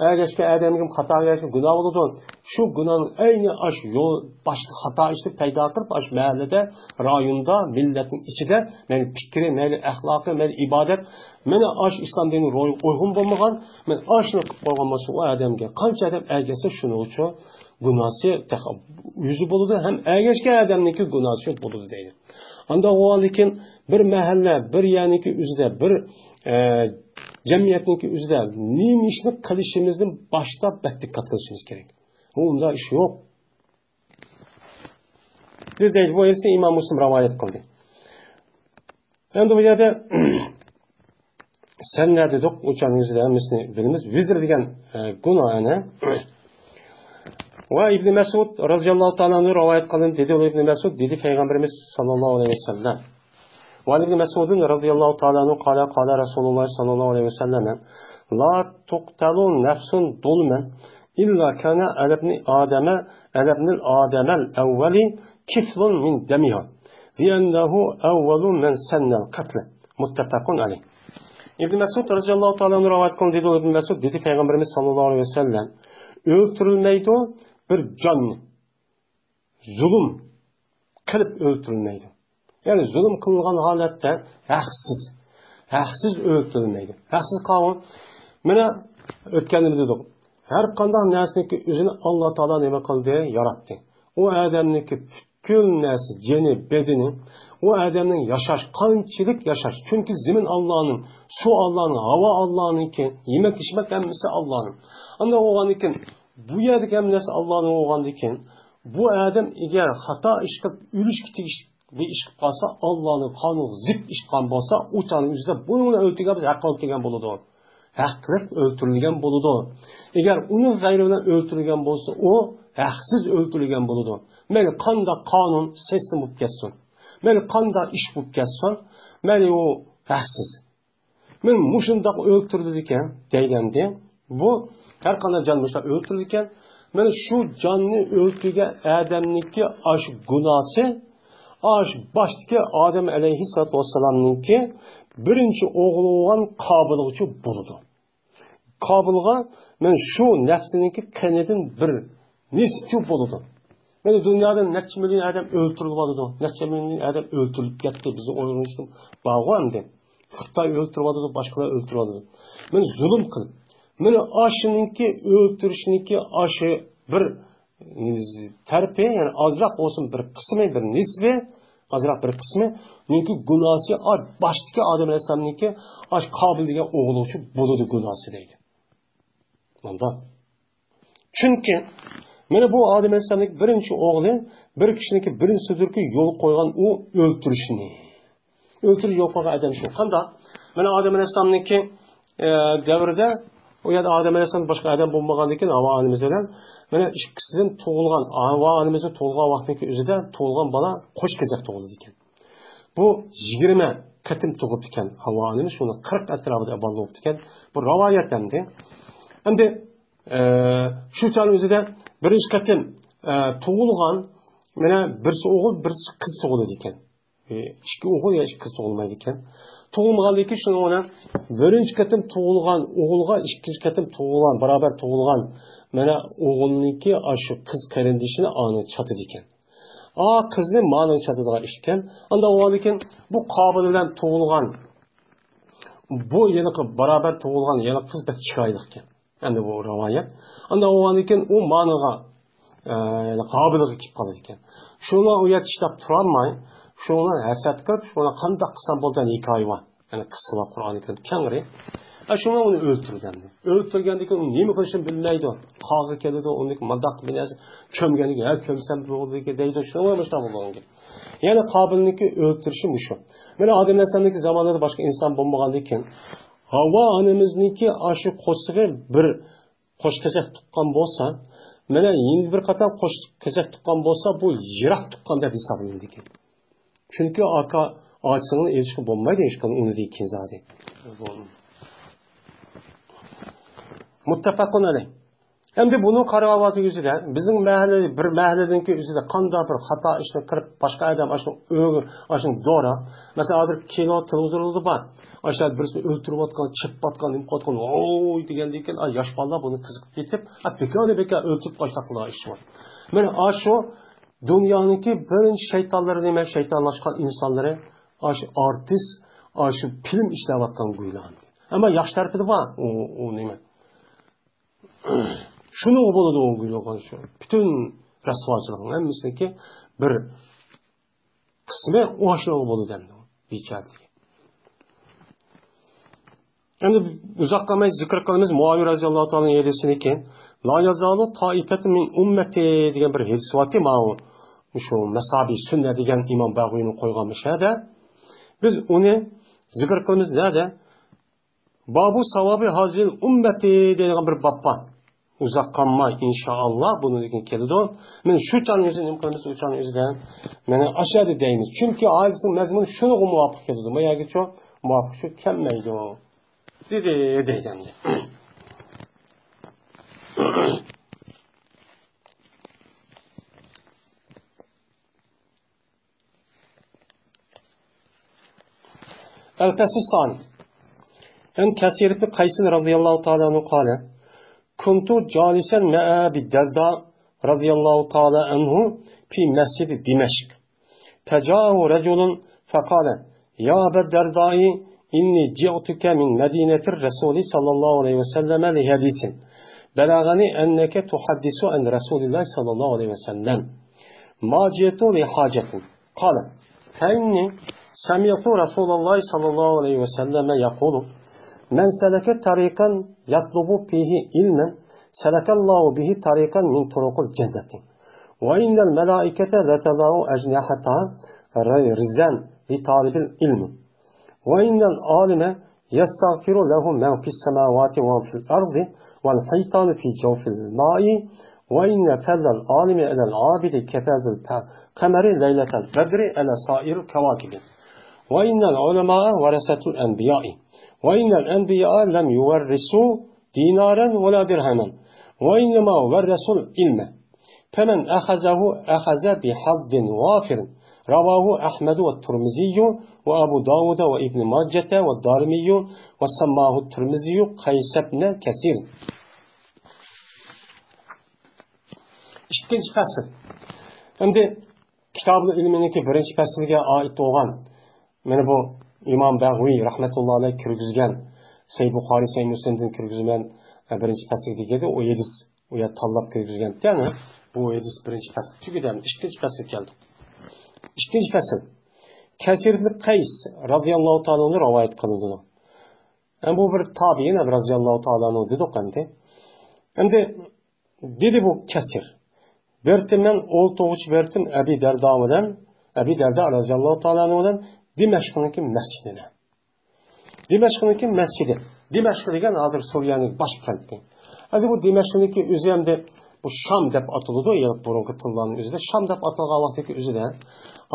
Speaker 1: ergashga odamga xato qilgan gunoh bo'ladi. Shu gunohning ayni ash yo'l boshqa xato ishni paydo qilib, ash mahallada, rayonda, millatning ichida, men fikri, men axloqi, men ibodat, mana ash islom dinining ro'yi uyg'un bo'lmagan, men ashni qilib qo'ygan bo'lsa, u odamga qancha odam ergashsa shuning uchun gunosi yüzü bo'ladi, ham ergashga odamniki gunosi bo'ladi deydi. Anda o lekin bir mahalla, bir yaniki o'zida, bir jamiyatniki o'zida nima ishni qilishimizdan boshlab diqqat qilishimiz kerak. Unda ish yo'q. Deydi, bu esa Imom Muslim rivoyat qildi. Endi bu yerda sen ne dedik? Uçağımızda misli birimiz vizir degan gunohni va İbn Mas'ud radhiyallohu ta'ala anhu rivoyat qildi. Dedi İbn Mas'ud dedi Peygamberimiz sallallohu alayhi vasallam. Va İbn Mas'ud radhiyallohu ta'ala anhu qala Rasululloh sallallohu alayhi vasallam la tuqtalun nafsun zulman illa kana alabni adama alabnil adamel evveli kiflun min demiha li'annahu evvelu men sennel qatl muttafaqun alayh. İbn Mas'ud radhiyallohu ta'ala anhu rivoyat qildi. Dedi İbn Mas'ud dedi Peygamberimiz sallallohu alayhi vasallam öldürülmeydi bir canlı. Zulüm kılıp öldürülmeydi. Yani zulüm kılgan halette haksız öldürülmeydi. Haksız kavun. Mene ötkenimiz dedik. Her kandan nesneki üzerine Allah Teala neme kıldı yarattı. O adamniki kül nesi, ceni, bedeni, o adamın yaşaş, kançılık yaşaş. Çünkü zemin Allah'ın, su Allah'ın, hava Allah'ın ki, yemek içmek hemisi Allah'ın. Anda oğlan iken, bu yerdeki hemisi Allah'ın oğlan iken, bu adam eğer hata iş kılıp, ülüş kitik bir iş kalsa, Allah'ın kanunu zıt iş kan bolsa, uçanın yüzünde bununla öldürgen, hakkı öldürgen buludu. Hakkılık öldürülgen buludu. Eğer onun gayrından öldürülgen bolsa, o haksız öldürülgen buludu. Meni kanda kanun sistem bulup geçsin. Meni kanda iş bulup geçsin. Meni o haksız. Men muşundak öldürülürken, deylendi. Bu her kandan canmışlar öldürülürken, men şu canlı öldürgen adamniki aş günahı, aş baştaki Adem aleyhissalatu vesselam'ınki birinci oğlu olan Kabil'ı buludu. Kabil'a men şu nefsininki kanedin bir nisbi buludu. Yani dünyada neçe milyon adam öldürülüp aldı. Neçe milyon adam öldürülüp gitti. Bizi oyuncusun bağlandı. Xitay öldürüp aldı, başkaları öldürüp aldı. Men zulüm kılıp. Men aşınınki öldürüşünki aşı bir terpi, yani azrak olsun bir kısmı, bir nisbi, azrak bir kısmı. Çünkü günahı baştaki Adem Aleyhisselam'ınki aş Kabil diye oğlu için buludu günahı deydi. Ondan. Çünkü mana bu Adem Aleyhisselam'ın birinci oğlu bir kişininki birinchisidir ki yol koygan o öldürüşünü. Öldürüş yol koygan adam şu. Kanda mana Adem Aleyhisselam'ınki devrede o ya da Adem Aleyhisselam başka adam bulmagan diken Hava annemizden mana ikisinden doğulgan Hava annemizin doğulgan vaktindeki özüde doğulgan bala koş kezek doğuldu diken. Bu 20 katim doğup diken Hava annemiz şunu 40 etrafında balla olup diken. Bu rivayetendi. Hem de şu çağın özüde birinci katim doğulgan mana birisi oğul birisi kız doğuldu diken. İki oğul ya iki kız doğulmaydı diken. tug'ilgandan keyin shuni ona birinchi qatim tug'ilgan o'g'ilga ikkinchi qatim tug'ilgan barobar tug'ilgan mana o'g'ilniki shu qiz qarindishini ani chatidi ekan. Qizni ma'ni chatadigan ish ekan. Unda o'g'ilkin bu qobil bilan tug'ilgan bu yana barobar tug'ilgan yana qiz bek chiroyli ekan. Endi bu rivoyat. Unda o'g'ilkin u ma'niga qobilga kelib qoladi ekan. Shuni u yer ishlab turolmay, shuni hasad qilib, shuni qanday qilsam bo'lgan hikoya bor. Ya'ni qissalar Qur'oni Karim kengri. Shuni uni o'ltirgan. O'ltirgandan keyin nima qilishini bilmaydi. Qog'i keladi, uni madaq bilan cho'mganiga, ko'msam bo'ldi deydi. Shuni boshqa bo'lgan. Ya'ni qobilniki o'ltirishi mushu. Mana odam nasamniki zamonida boshqa inson bo'lmagandan keyin Havo onamizniki shu qo'sig'i bir qo'shqazaq tuqqan bo'lsa, mana endi bir qatam qo'shqazaq tuqqan bo'lsa, bu yiroq tuqqan deb hisoblanadi ekan. Chunki aka ağaçsının erişki bo'lmaydi hech qanday uni deykin zodi. Muttafaqun alayh. Endi buni qarovatı yüzüde bizim bir mahalladanki yüzüde qanday bir xato ishni qilib boshqa odam ashun dora mesela bir kino televizorda bor. Aşağı birisini o'ltirib atgan, chip atgan, imqotgan, oy degandan keyin yosh bolalar buni qiziqib ketib, bekor o'ltirib qo'shaqlar ish bor. Mana shu dunyoniki birinchi shaytonlar nima shaytonlashgan insonlari shu artist, shu film ishlayotgan go'ylandi. Ammo yaxshi tarafi bor, u nima? Şunu bo'ladi o go'ylagan shu. Bütün rasvochilikning hammasiniki bir qismi o'shloq bo'ladi endi. Bechorlik. Endi uzoq qolmay zikr qilamiz Muaviy roziyallohu ta'ala hadisini la yazalu taifatu min ummati degan bir hadis borki, mana shu Masabi sunna degan imom Bag'viyning qo'ygan mishada biz uni zikr qilamiz nada? Babu savabi hazil ummati degan bir bab bor. Uzak kalma inşallah bunu keladi. Men şu çanın yüzünden imkanımız şu çanın yüzünden meni aşağıda deyimiz. Çünkü ailesinin mezmunu şunu muvafık keladi. Maya geço muvafık şu kemmeydi o. Dedi deydendi. El-Kasir Sani En Kasir ibn Qaysin radıyallahu ta'ala anhu kâle كنت جالسا مع أبي الدرداء رضي الله تعالى عنه في مسجد دمشق فجاءه رجل فقال يا أبا الدرداء إني جئتك من مدينة الرسول صلى الله عليه وسلم لحديث بلغني أنك تحدث عن رسول الله صلى الله عليه وسلم ما جئت لحاجة قال فإني سمعت رسول الله صلى الله عليه وسلم يقول من سلك طريقا يطلب فيه علما سلك الله به طريقا من طرق الجنة وإن الملائكة لتضع أجنحتها رزا لطالب العلم وإن العالم يستغفر له من في السماوات وفي الأرض والحيطان في جوف الماء وإن فضل العالم على العابد كفاز القمر ليلة البدر على سائر الكواكب وإن العلماء ورثة الأنبياء وإن الأنبياء لم يورثوا دينارا ولا درهما وإنما ورثوا العلم فمن أخذه أخذ بحظ وافر رواه أحمد والترمذي وأبو داود وابن ماجة والدارمي وسماه الترمذي قيس بن كثير. İkinci fasıl. Şimdi kitab-ı ilminiki birinci fasılga ait olan mana bu İmam Bag'viy rahmetullahi alayh kirgizgan Sahih Buxoriy Sahih Muslimdan kirgizgan birinchi fasl degadi. O hadis u yer tanlab kirgizgan ekan. Bu hadis birinchi fasl tugadi. Ikkinchi fasl keldi. Ikkinchi fasl. Kasir ibn Qays radhiyallohu ta'ala uni rivoyat qildi. Bu bir tabiin radhiyallohu ta'ala uni dedi qanday. Endi dedi bu Kasir. Bertimen o'ltovuch bertim Abi Darda bilan Abi Darda radhiyallohu ta'ala bilan Dimashqniki masjidine. Dimashqniki masjidi. Dimashq degan hozir Suriyaning bosh qalbi. Hozir bu Dimashqniki o'zi ham deb bu Sham deb atiladi, ya'ni burungi tillarning o'zida Sham deb atalgan vaqtdagi o'zida.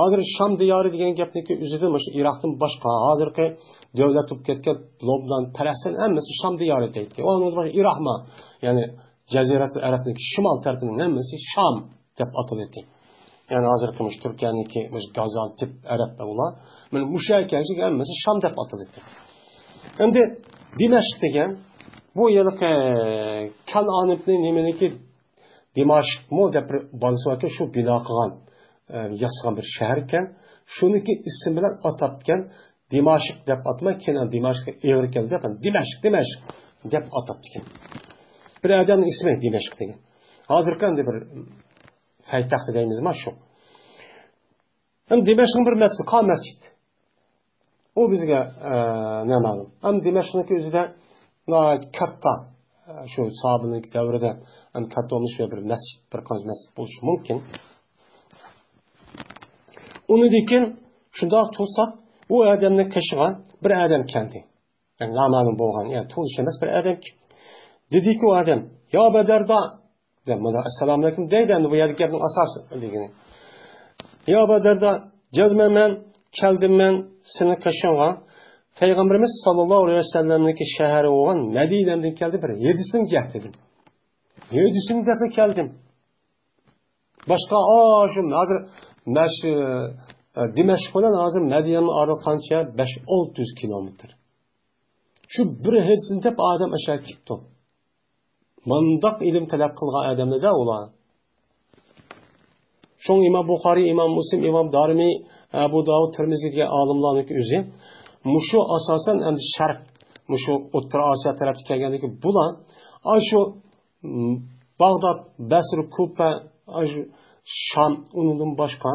Speaker 1: Hozir Sham diyori degan gapniki o'zida mana shu Iroqdan boshqa hozirgi davlat bo'lib ketgan Lobnan, Falastin hammasi Sham diyori deydi. Onun boshqa Iroqma, ya'ni Jazirat Arabning shimol tarafining hammasi Sham deb atiladi. Yani hazır kılmış Türkiye'deki Gaziantep Arap'ta ola. Yani müşahekeci gelmesi Şam dep atıldı. Hem de Dimeşk degen bu yıllık Kan'anip'nin yemeneki Dimeşk mı dep bazı vakit şu bina kılan yazgan bir şehirken şununki isim bilen atapken Dimeşk dep atma kenan Dimeşk'e eğri geldi dep Dimeşk dep atapken. Bir adamın ismi Dimeşk degen. Hazırkan de bir faytaht deyimiz ma şu. Hem Dimeşk'in bir mescid, kan mescid. O bizge ne malum. Hem Dimeşk'in özüde katta şu sahabının devrede hem katta olmuş bir mescid, bir kanç mescid buluş mümkün. Onu dikin şunda tutsak o adamın kışığa bir adam geldi. Yani namalum boğan yani tutuşamaz bir adam ki. Dedi ki o adam ya Bedarda Esselamu Aleyküm deyden bu yerdiklerin asas digini. Ya Bedarda cezmemen keldim men seni kışığa Peygamberimiz sallallahu aleyhi ve sellem'deki şehri olan Medine'den geldi bir. Yedisini cehdedim. Yedisini de geldim. Başka şu hazır Dimeşk'ten hazır Medine'nin ardı kança 5-600 kilometre. Şu bir hedisini tep adam aşağı gitti. Mandak ilim talep kılgan adamda da ola. Şoň İmam Bukhari, İmam Müslim, İmam Darimi, Abu Davud, Tirmizi'ye alımlarınki üzü. Muşu asasen hem şark, muşu Orta Asya tarafı kelgendeki bulan, şu Bağdat, Basra, Kufa, Şam, onun başka,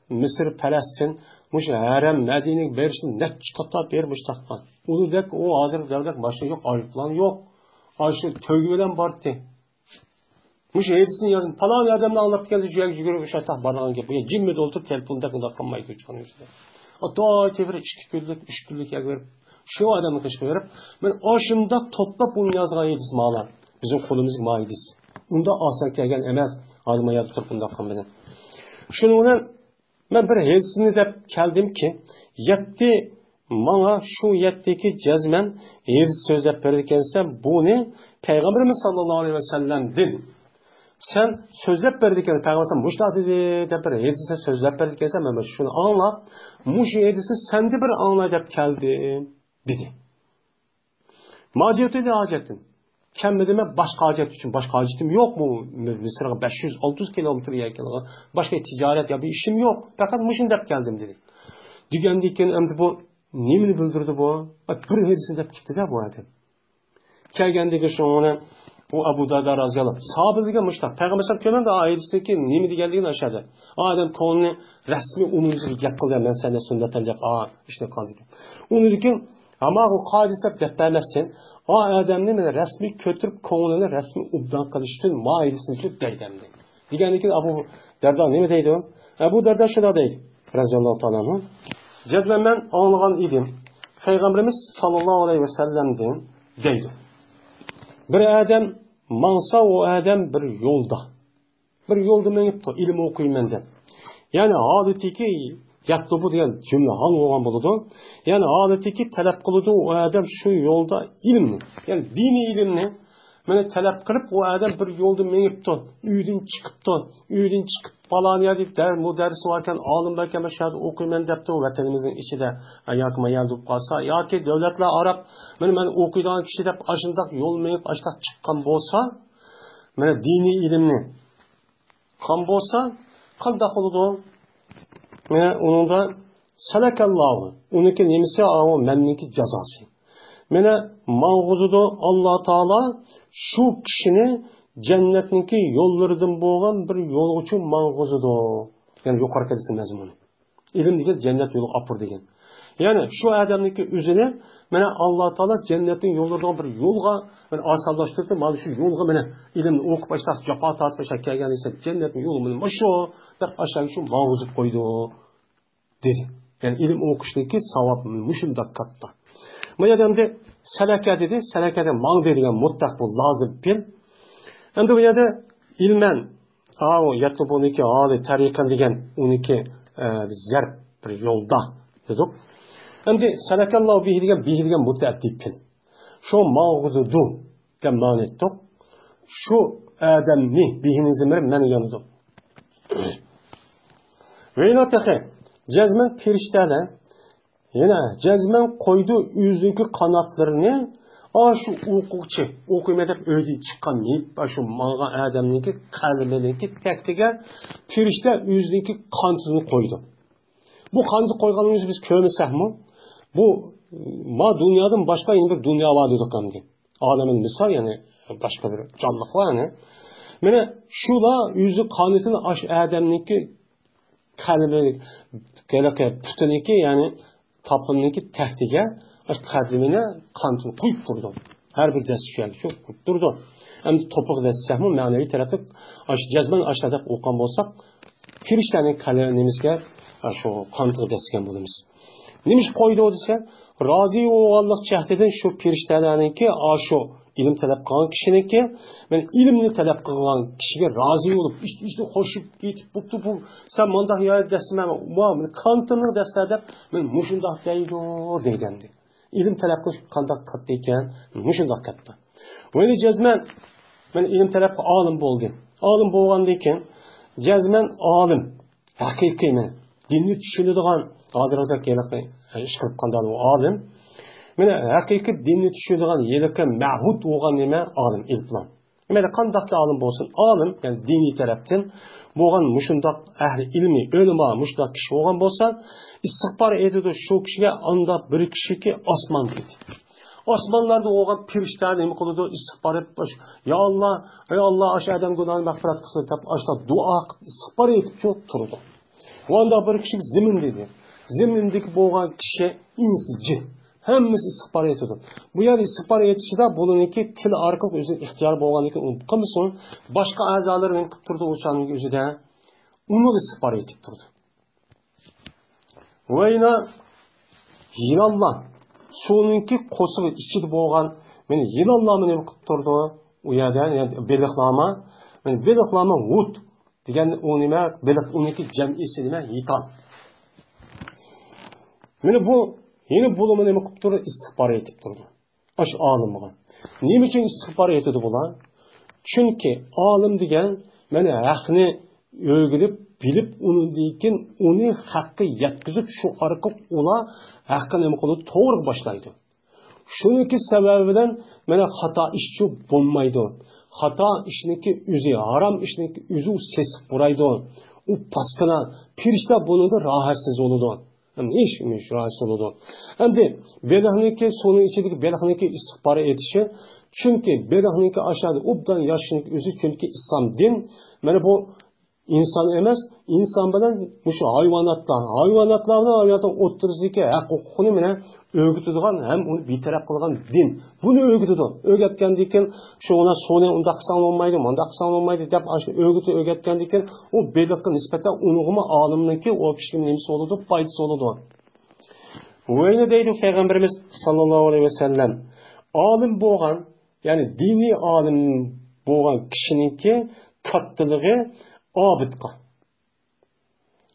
Speaker 1: Mısır, Palestin, muşu Harem, Medine'nin berişini ne çıkartıp vermiş takma. Onu dek o hazır devlet başı yok, ayıplan yok. Şu tövgülen bardı. Muşu hedisini yazın. Falan adamla anlattı kendisi cüyek cügürü şartah barnağın gibi. Bu cimmi doldurup telefonda kullanmayı çıkanıyorsun. Hatta tevri 2 günlük, 3 günlük yak verip, şu adamı kışkı verip, ben aşında toplap bunu yazgan yedis mağlar. Bizim kolumuz mağidis. Onda asal kelgen emez. Azıma yadı turpunda kan Şununla, ben bir hedisini de keldim ki, yetti bana şu yetteki cezmen hedis sözlep verdikense, bu ne? Peygamberimiz sallallahu aleyhi ve sellem'din. Sen sözlep verdikken Peygamber muşta dedi de bir hedisine sözlep verdikken ben şunu anla. Muş hedisini sen de bir anla dep geldi dedi. Maciyeti de hacetin. Kendime başka hacet için başka hacetim yok mu? Mısır'a 500-600 kilometre yerken başka ticaret ya bir işim yok. Fakat muşun dep geldim dedi. Dügendiyken emdi bu nemini bildirdi bu? Bir hedisini dep gitti de bu adam. Kelgendeki şu ona bu Abu Darda razıyallahu. Sahabe degan muşta. Peygamber sallallahu da ailesindeki nemi deganligini aşağıda. Adam kolunu resmi umumizga gap qildi. Men seni sunnatan deb işte qildi. Onu degan ama o hadise dep emasdan o adamni men resmi kötürüp ko'nglini resmi ubdan qilish uchun ailesini uchun deydimdi. Deganiki Abu Darda nima deydi? Abu Darda shunda deydi. Raziyallahu ta'ala anhu. Cezmen men anlagan edim. Peygamberimiz sallallahu aleyhi ve sellem'den deydi. Bir adam mansa o adam bir yolda. Bir yolda menip to ilim okuyman deb. Yani adetiki yatlı bu degan cümle hal olgan boludu. Yani adetiki talep kılıdı o adam şu yolda ilimni. Yani dini ilimni meni talep kılıp o adam bir yolda menip to. Uydan çıkıp falan ya deyip bu dersi varken alim belki şahit okuyman depti o vatanimizin içinde ayakıma yazıp kalsa ya ki devletler Arap men okuyduğum kişi dep aşındak yol menip aştak çıkkan bolsa meni dini ilimni kan bolsa kandak oludu meni onun da salakallahu onunki nemisi o menniki cezası meni mağuzudu Allah Teala şu kişini cennetninki yollarından boğan bir yol için mağuzudu. Yani yukarı kadisi mezmunu. İlim degan cennet yolu apır degan. Yani şu adamninki üzüne mene Allah Teala cennetin yollarından bir yolga yani asallaştırdı. Mana şu yolga mene ilim okup başta japa tatmış kelgan ise cennetin yolu mene şu dep aşağı şu mağuzut koydu dedi. Yani ilim okuşniki savap müşündak katta. Bu adamda salaka dedi. Salakada mang dedigan mutlaq bu lazım bil. Endi bu yerda ilmen o yatlubuniki ali tariqan degan uniki zarb bir yo'lda dedik. Endi salakallohu bihi degan mutaaddib. Shu ma'g'uzudu degan ma'no etdik. Shu odamni bihini zimir men yanıdı. Ve yine tehe, cezmen perişteler, yine cezmen koydu yüzdeki kanatlarını, şu hukukçu, okumadep öyle çıkan neyip, şu malga adamınki, kalbindeki tek teke perişte yüzdeki kantını koydu. Bu kantı koyganımız biz kömesek mi? Bu dünyadan başka yeni bir dünya var dedik hem de. Alemin misal yani başka bir canlılık var yani. Mene şula yüzü kanıtını aş adamınki kalbindeki, geleke putuniki yani tapınınki tehtige aş kadrimine kantını koyup durdu. Her bir ders şey çok koyup durdu. Hem de topuk ders mi manevi tarafı aş cezmen aşağıda okuyan olsak pirişlerin kalbimizge şu kantı desken bulunuz. Neymiş koydu o dese? Razı oğanlık cehdeden şu piriştelerinki şu ilim talep kılan kişininki ben ilimni talep kılan kişiye razı olup işte hoşup gitip bu sen mandah ya desmem ben kantını desede ben muşundak deydi o deydendi. İlim talep kılış kandak kattıyken muşundak kattı. Böyle cezmen ben ilim talep alim buldum. Alim bolgandayken cezmen alim hakiki men dinni düşünüdügan hazırda gelip işkırıp kandan o alim. Mene hakiki dinni düşünüdügan yelike ma'hud olgan neme alim ilplan. Mene kandaki alim bolsun alim yani dini taraftan bolgan muşundak ahli ilmi ölüma muşundak kişi olgan bolsa istikbar ediyordu şu kişiye anda bir kişi ki osman dedi. Osmanlarda olgan pirişler neme kılıdı istikbar edip ya Allah aşağıdan günahını mağfiret kılsın dep aşağı dua istikbar edip çok durdu. Onda bir kişi zemin dedi. Zemindeki boğan kişi insici. Hemmisi istikbar ediyordu. Bu yer istikbar etişi de bununki til arkalık özü ihtiyar boğan iki kımısın başka azaların kıptırdı uçanın özü de onu istikbar edip durdu. Ve yine yılallah sonunki kosu içi boğan beni yılallah ne kıptırdı o yerden yani beliklama yani beliklama vud diyen o nime belik uniki cem'isi nime yitan. Mene bu yeni bulumu neme kupturu istihbar etip durdu. Aş alımıga. Neme için istihbar etedi bular? Çünkü alım degen mene haqni ögülüp bilip onu deyken onu hakkı yetkizip şu arqı ola hakkı neme kılıp doğru başlaydı. Şununki sebebinden mene hata işçi bulmaydı. Hata işiniki üzü, haram işiniki üzü sesip buraydı. O paskına pirişte bunu da rahatsız oldu. Hem işmiş rahatsız oldu. Hem de belahınki sonun içindeki belahınki istihbarı etişi. Çünkü belahınki aşağıda obdan yaşınki üzü çünkü İslam din. Yani bu insan emez, insan bilen şu hayvanatlardan oturuzdaki hak hukukunu mene öğütüdügan hem onu bir taraf kılgan din. Bunu öğütüdü. Öğütkendikken şu ona sonu onda kısan olmaydı, manda kısan olmaydı dep öğütü öğütkendikken o belirli nispeten unuğuma alımınki o kişinin nemisi oldu, faydası oldu. Öyle deydi Peygamberimiz sallallahu aleyhi ve sellem. Alim boğan, yani dini alim boğan kişininki kattılığı abidqa.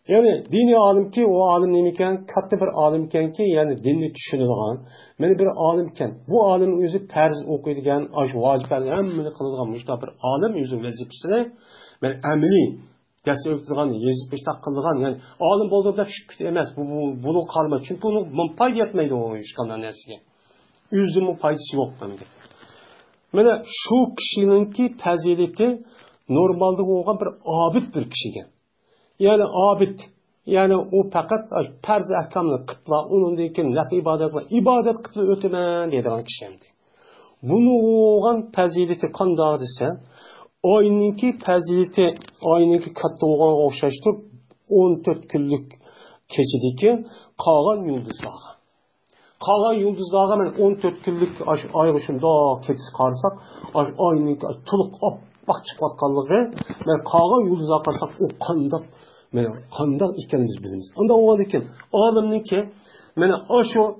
Speaker 1: Yani dini alim ki o alim neyken katta bir alimken ki yani dinni düşünüdügan. Meni bir alimken bu alimin özü farz okuydigan, vaciblarni hammani qiladigan muşta bir alim özü vazifasini men amaliy ders o'qitadigan, yezib ishtaq qiladigan, yani alim bo'ldi deb shukr emas. Bunu qalma. Chunki uni foyda etmaydi o ish qilgan narsaga. O'zining foydasi yo'q endi. Mana shu kishininki fazilati normalde olgan bir abid bir kişiye. Yani abid, yani o fakat farz ahkamını kıtla, onun deyken laf ibadet kıtla ötemen deydiğen kişiyemdi. Bunu olgan fazileti kandağı dese, ayninki fazileti, ayninki katta olgan okşaştır, 14 günlük keçideki kalan yıldızlağı. Kalan yıldızlağı ben 14 günlük ay başında keçisi karsak, ayninki tuluk bak çıkvatkallığı, ben kalan yıldızlağı karsak o kandak ikenimiz biliriz. Onda o diken alimninki, aşo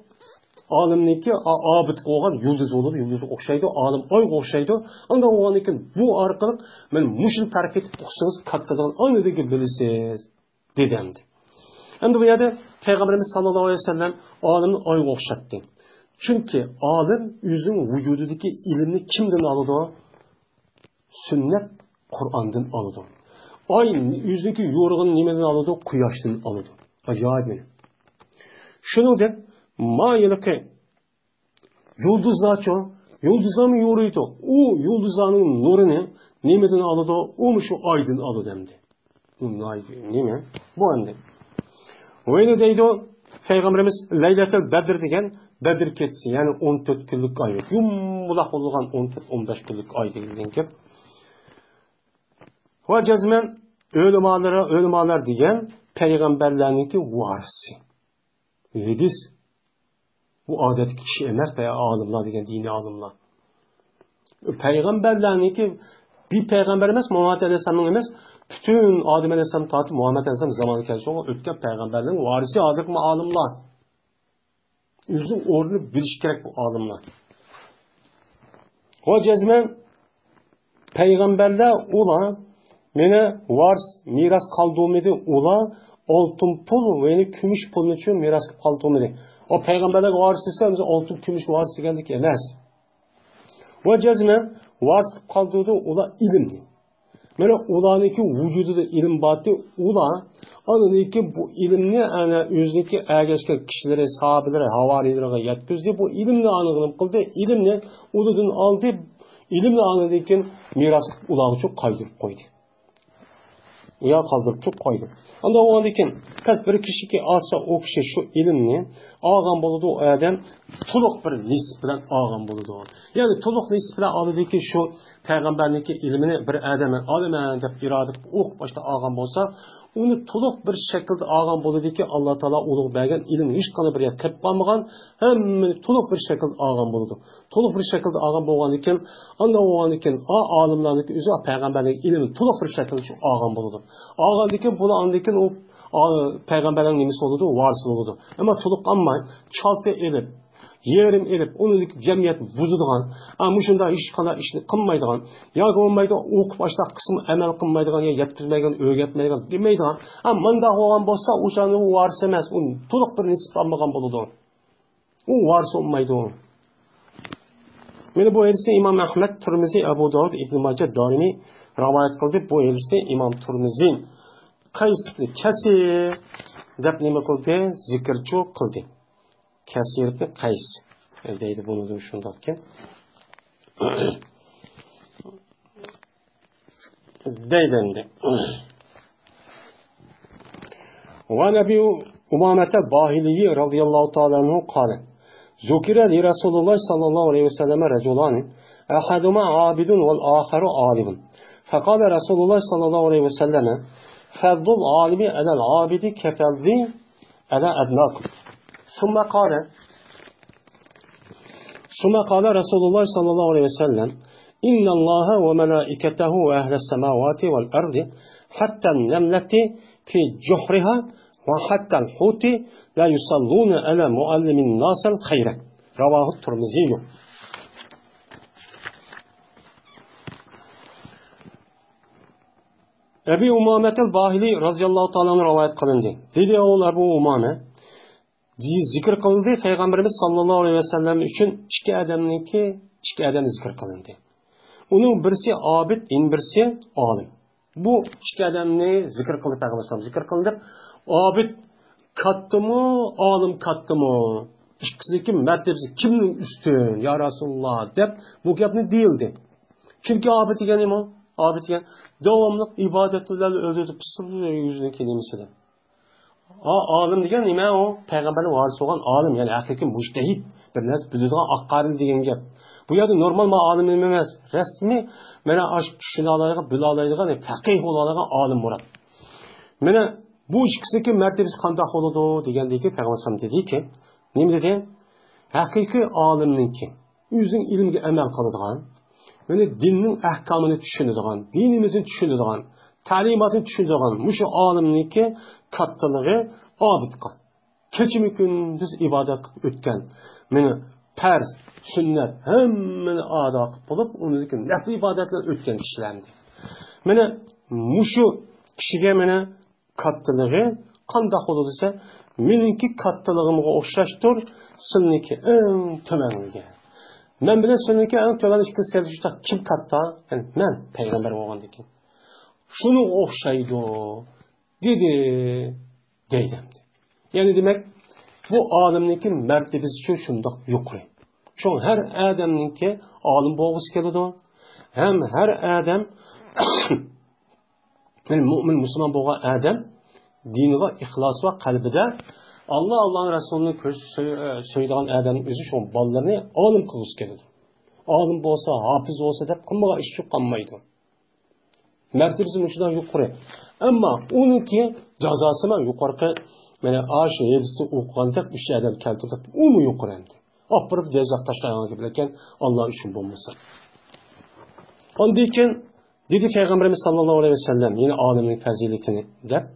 Speaker 1: alimninki abid olgan yıldız olur, yıldız okşaydı, alim ay okşaydı. Onda o diken bu arkalık muşun terk etip okusanız kattadan aynı deki bilirsiz dedemdi. Hem de bu yerde Peygamberimiz sallallahu aleyhi ve sellem alimin ay okşattı. Çünkü alim yüzün vücudundaki ilimni kimden aldı? Sünnet Kur'an'dan aldı. Ay yüzdeki yorğun nimeden alıyordu? Quyoshdan alıyordu. Acayip yani. Şunu deb mayılıkı yulduzlar çoğu, yulduzlar mı yoruydu? O yulduzların nurunu nimeden alıyordu? O mu şu aydın alıyordu hem de. Değil mi? Bu hem de. Öyle deydi o Peygamberimiz Leyletel Bedir degen Bedir ketsi yani 14 günlük ay. Yumulaq olgan 14-15 günlük ay degan gap. Va cazmen ölümalar degen peygamberlerinki varisi. Hadis bu adet kişi emas alimlar degen dini alimlar. Peygamberlerinki bir peygamber emas Muhammed Aleyhisselam'ın emas bütün Adem Aleyhisselam tatip Muhammed Aleyhisselam zamanı kelsin ötken peygamberlerin varisi azık mı alimlar. Üzüm orunu biliş gerek bu alimlar. O cezmen peygamberler ola mene vars miras kaldığımdı ola altın pul ve gümüş pulun için miras kaldığımdı. O peygamberler varisi altın gümüş varisi geldik emez. O cezmen vars kaldığımdı ola ilimdi. Mene olanınki vücudu da ilim batı ola anındaki bu ilimni yani özündeki ergeçken kişilere, sahabilere, havarilere yetkizdi. Bu ilimle anılım kıldı. İlimle uludan aldı. İlimle anıldaki miras ulağı çok kaydırıp koydu. Ya kaldırıp çok koydu. Anda o andaki pes bir kişi ki alsa o kişi şu ilimni ağam buludu o adam tuluk bir nisbilen ağam buludu. Yani tuluk nisbilen alıdaki şu peygamberlik ilmini bir adamın dep iradıp ok başta ağam bolsa onu tuluk bir şekilde ağam buludu ki Allah Teala ulug bergen ilim hiç kanı bir yer kep kalmagan hem tuluk bir şekilde ağam buludu. Tuluk bir şekilde ağam bolgan iken anda o andikin alimlarning özü peygamberlik ilmi tuluk bir şekilde şu ağam buludu. Ağam diken bunu andikin o peygamberlerin nimesi oldu, varsı oldu. Ama tuluk almay, çaltı elip, yerim elip, onu cemiyet buzuduğun, ama şunda hiç kadar işini kılmaydıgan, ya olmaydı, ok başta kısmı emel kılmaydıgan, ya yetkizmeydigan, öğretmeydigan demeydigan, ama manda olan bolsa, o şanı varsı emez, onun tuluk bir nisip almagan buludu. O varsı olmaydı o. Mene bu hadisi İmam Ahmed, Tirmizi, Ebu Davud, İbn Majah, Darimi rivayet kıldı. Bu hadisi İmam Tirmizi Kaysibni Kasir deb nima qildi? Zikrchu qildi. Kasirni Qays deydi buni da shundoqki. Deydi endi. Va Nabi Umamah al-Bahili radhiyallohu ta'ala anhu qala: Zukira li Rasulullah sallallahu aleyhi ve sellem raculan ahaduma abidun vel aharu alimun. Faqala Rasulullah sallallahu aleyhi ve sellem فضل العالم على العابد كفضل على أدناكم ثم قال رسول الله صلى الله عليه وسلم إن الله وملائكته وأهل السماوات والأرض حتى النملة في جحرها وحتى الحوت لا يصلون على معلم الناس الخير رواه الترمذي. Ebu Umamah al-Bahili radıyallahu ta'ala rivayet kılındı. Dedi oğul Ebu Umamah zikir kılındı. Peygamberimiz sallallahu aleyhi ve sellem için iki adam zikir kılındı. Onun birisi abid, birisi alim. Bu iki adamni zikir kıldı Peygamber sallallahu zikir kılındı. Abid kattı mı, alim kattı mı? İkisindeki mertebesi kimin üstün ya Resulullah deb bu gapni değildi. Çünkü abid degani mi? Abid degen devamlı ibadetlerle öldürdü pısırıyor yüzüne kelimesiyle. Alim degen nima o? Peygamberin varisi olan alim yani hakiki mujtehid bir narsa biladigan aqaril degan gap. Bu yerda normal alim emas, rasmiy mana ash tushuna oladigan, bila oladigan, faqih bo'ladigan alim bo'ladi. Mana bu ikkisidagi martabasi qanday bo'ladi degandagi Peygamber dediki, nima dedi? Haqiqiy alimniki o'zining ilmga amal qiladigan yani dinin ahkamını düşünüdüğün, dinimizin düşünüdüğün, talimatını düşünüdüğün, muşu alimniki kattılığı abidqa. Keçimi gündüz ibadet ötken, meni perz, sünnet, hemmini adak bulup, onu dikin, nefli ibadetler ötken kişilendi. Meni muşu kişiye meni kattılığı, kandak olursa, meninki kattılığımı okşaştır, sınınki en tömenliğe. Men bilen seninki en töven ikisi sevişte kim katta? Yani men peygamber olgan dikin. Şunu o'xshaydi dedi deydimdi. Yani demek bu alimniki mertebesi için şundak yukarı. Şu her adamninki alim boğuz kelidi. Hem her adam mümin Müslüman boğan adam diniga ihlas ve kalbide Allah'ın Resulü'nü söyleyen adamın özü şu ballarını alim kılız kelidi. Alim olsa, hafız olsa da kılmağa iş çıkanmaydı. Mertebesi şundan yukarı. Ama onunki cezası mı yukarı? Yani aşı yedisi okuyan tek bir şeyden keltirdik. O mu yukarı endi? Apırıp gezak taşlayan gibileken Allah için bulmasa. Onun için dedi Peygamberimiz sallallahu aleyhi ve sellem yine alemin faziletini de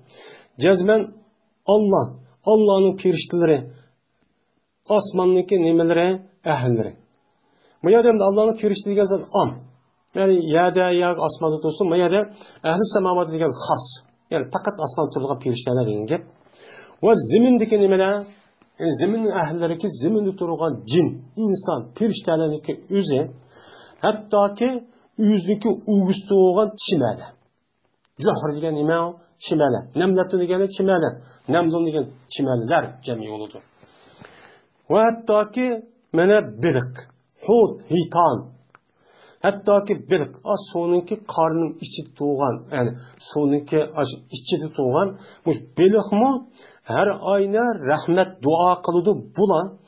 Speaker 1: cezmen Allah'ın piriştileri asmandaki nimeleri ehilleri. Bu yerde Allah'ın piriştileri gezen yani yerde ya asmanda dostum bu yerde ehli semavatı diyen has. Yani fakat asmanda turluğa piriştilerine deyin gep. Ve zimindeki nimeler yani zeminin ehilleri ki ziminde turluğan cin, insan, piriştilerindeki üze hatta ki yüzdeki uğustu olan çimele. Zuhr diyen nime o? Çimele. Nemletun diyen çimele. Nemlun diyen çimeller cemi oludu. Ve hatta ki mene bilik, hud, hitan. Hatta ki bilik, az sonunki karnın içi doğan, yani sonunki içi doğan, bu bilik mi? Her ayna rahmet dua kılıdı bulan,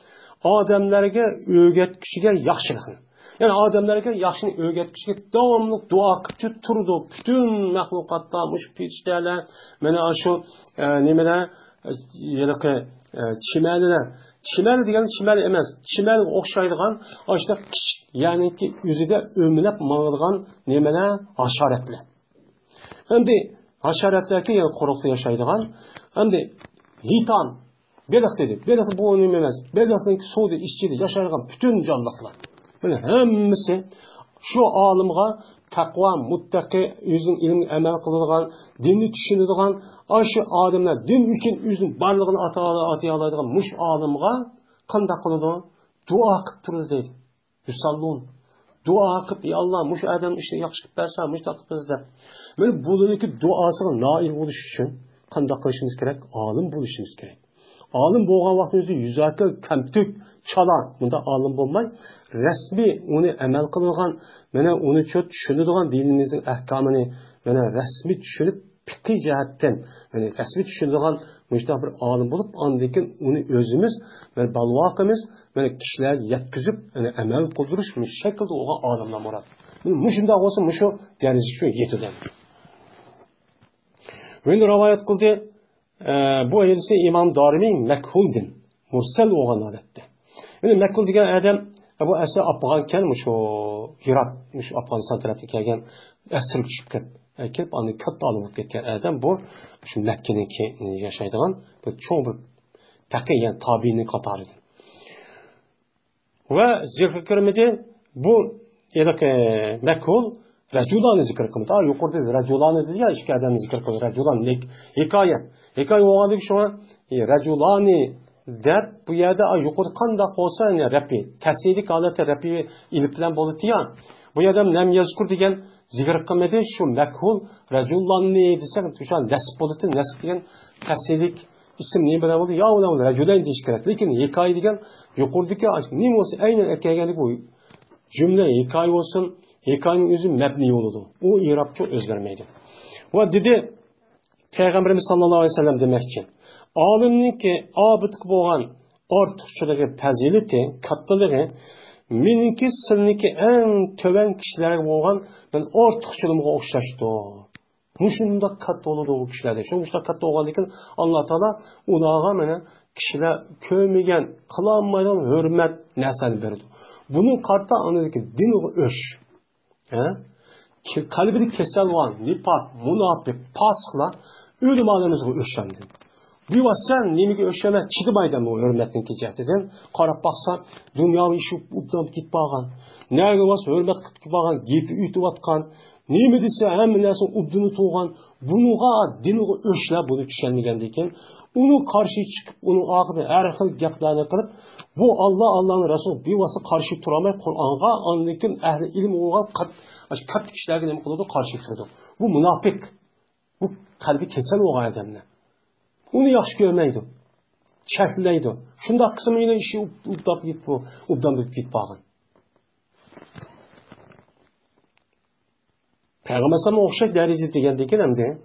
Speaker 1: adamlarga öğretkişiga yaxshilikni. Yani adamlarga yaxshini öğretkişiga davomli dua qilib turdi. Bütün mahlukotlar, mush pechtalar, mana shu nimalar, yiliqi chimalilar. Chimali degan chimali emas, chimali o'xshaydigan, ashta kichik, ya'niki o'zida o'mlab mang'adigan nimalar hasharotlar. Endi hasharotlarga yana quruqda yashaydigan, endi hitan Belik dedik. Belik bu önemli emas. Belik'in suvda işçide yaşayan bütün canlılar. Böyle hemmisi şu alimga takva, muttaki, yüzün ilmi emel kıldıgan, dinni düşünüdügan, aşı adamlar din için yüzün varlığını atayalaydıgan muş alimga kanda kılıdı? Dua kıp durdu deydi. Yusallun. Dua kıp, ya Allah, muş adam işte yakışık versa, muş takıp bizde. Böyle bununki duasına nail oluş için kanda kılışınız gerek, alim buluşunuz gerek. Alim bo'lgan vaqtingizda yuzaki kamtuk chala bunda alim bo'lmay rasmiy uni amal qilgan mana uni tushunadigan dinimizning ahkomini mana rasmiy tushunib fiqhiy jihatdan mana rasmiy tushunadigan mushta bir alim bo'lib ondan uni o'zimiz mana balvoqimiz mana kishilarga yetkazib mana amal qildirish bu shaklda bo'lgan olimlar murod. Shunday bo'lsa shu darajaga yetadi. Endi rivoyat qildi bu ayılsa İmam Darimi mekhul'din. Mursel olan adette. Yani mekhul diyen adam bu esa Afganken şu Hirat, şu Afganistan tarafı kelgen esir düşüp kelip anı katta alıp ketken adam bu şu Mekke'ninki yaşaydıgan bu çok bir takiyen tabiinin katarıdır. Ve zikr-i bu yedeki mekhul Raculanı zikr kıldı. Yukarıda Raculanı dedi ya iki adam zikr kıldı. Raculan hikaye. Hikaye o halde şu an Raculani der bu yerde yukarı kanda olsa ne rapi. Tesirlik aleti rapi iliplen bolutu ya. Bu adam nem yazıkur diyen zikr kılmadı şu mekhul Raculanı desek şu an nesip bolutu nesip diyen tesirlik isim niye böyle oldu? Ya o da Raculan diye şikayet. Lakin hikaye diyen yukarıdaki neyim olsa aynen erkeğe bu cümle hikaye olsun. Hikayenin yüzü mebni oludu. O İrabçı özgürmeydi. Ve dedi Peygamberimiz sallallahu aleyhi ve sellem demek ki alimlik ki abıdık boğan ortukçuluğu, peziliti, katlılığı mininki sınınki en töven kişilere boğan ben ortukçuluğuma okşaştı. Muşunda katlı oludu o kişilerde. Şunuşta katlı olan için Allah Teala unağa mene kişiler köymegen, kılanmayan hürmet nesel verdi. Bunun kartta anladık ki din öş. Kalbini kesel olan nifak, münafık, paskla ölüm adamızı öşendi. Bir var sen nemiki öşeme çıkmaydan o hürmetin ki cehdeden. Karab baksan dünyayı işi updanıp git bağın. Nerede varsa hürmet kıp bağın, gibi ütüp atkan, Nima desa, hamma narsa ubdini to'g'an, bunuga diniga o'shlab buni tushunmagandan keyin, uni qarshi chiqib, uni oqida har xil gaplarni qilib, bu Allohning Rasuli bevasi qarshi tura olmay Qur'onga, ondan ahli ilm bo'lgan katta kishilarga nima qiladi? Qarshi turadi. Bu munofiq. Bu qalbi kasal bo'lgan odamlar. Uni yaxshi ko'rmaydi. Chaklaydi. Shunday qismini ishi ubdan bitib qolgan. Peygamber sallallahu o'xshash darajada degandan keyin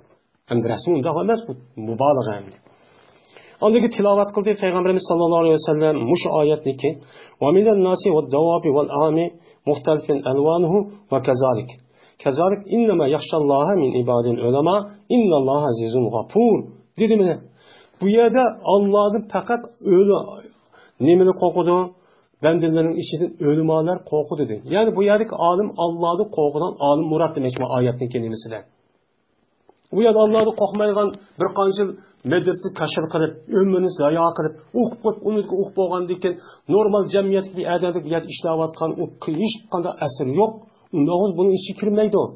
Speaker 1: hamda rasmiy unda emas, bu mubolag'a hamda. Ondagi tilovat qildi Peygamberimiz sallallohu alayhi vasallam mush oyatniki: "Va minan nasi va dawabi val ami muxtalifin alwanuhu va kazalik. Kazalik innama yaxshalloha min ibadil ulama innalloha azizun g'afur." Dedi mana. Bu yerda Allohning faqat o'li nimani qo'rqidi? Bendilerin işitin ölümalar korku dedi. Yani bu yerdeki alim Allah'ı korkudan alim murat demek mi ayetin kelimesiyle. Bu yerde Allah'ı korkmaygan bir kancıl medresi kaşır kılıp, ömrünü zaya kılıp, onu boğan diken normal cemiyet gibi ederdik bir yerde işlavatkan, hiç kanda eseri yok. Ondan bunun işi kirmeydi o.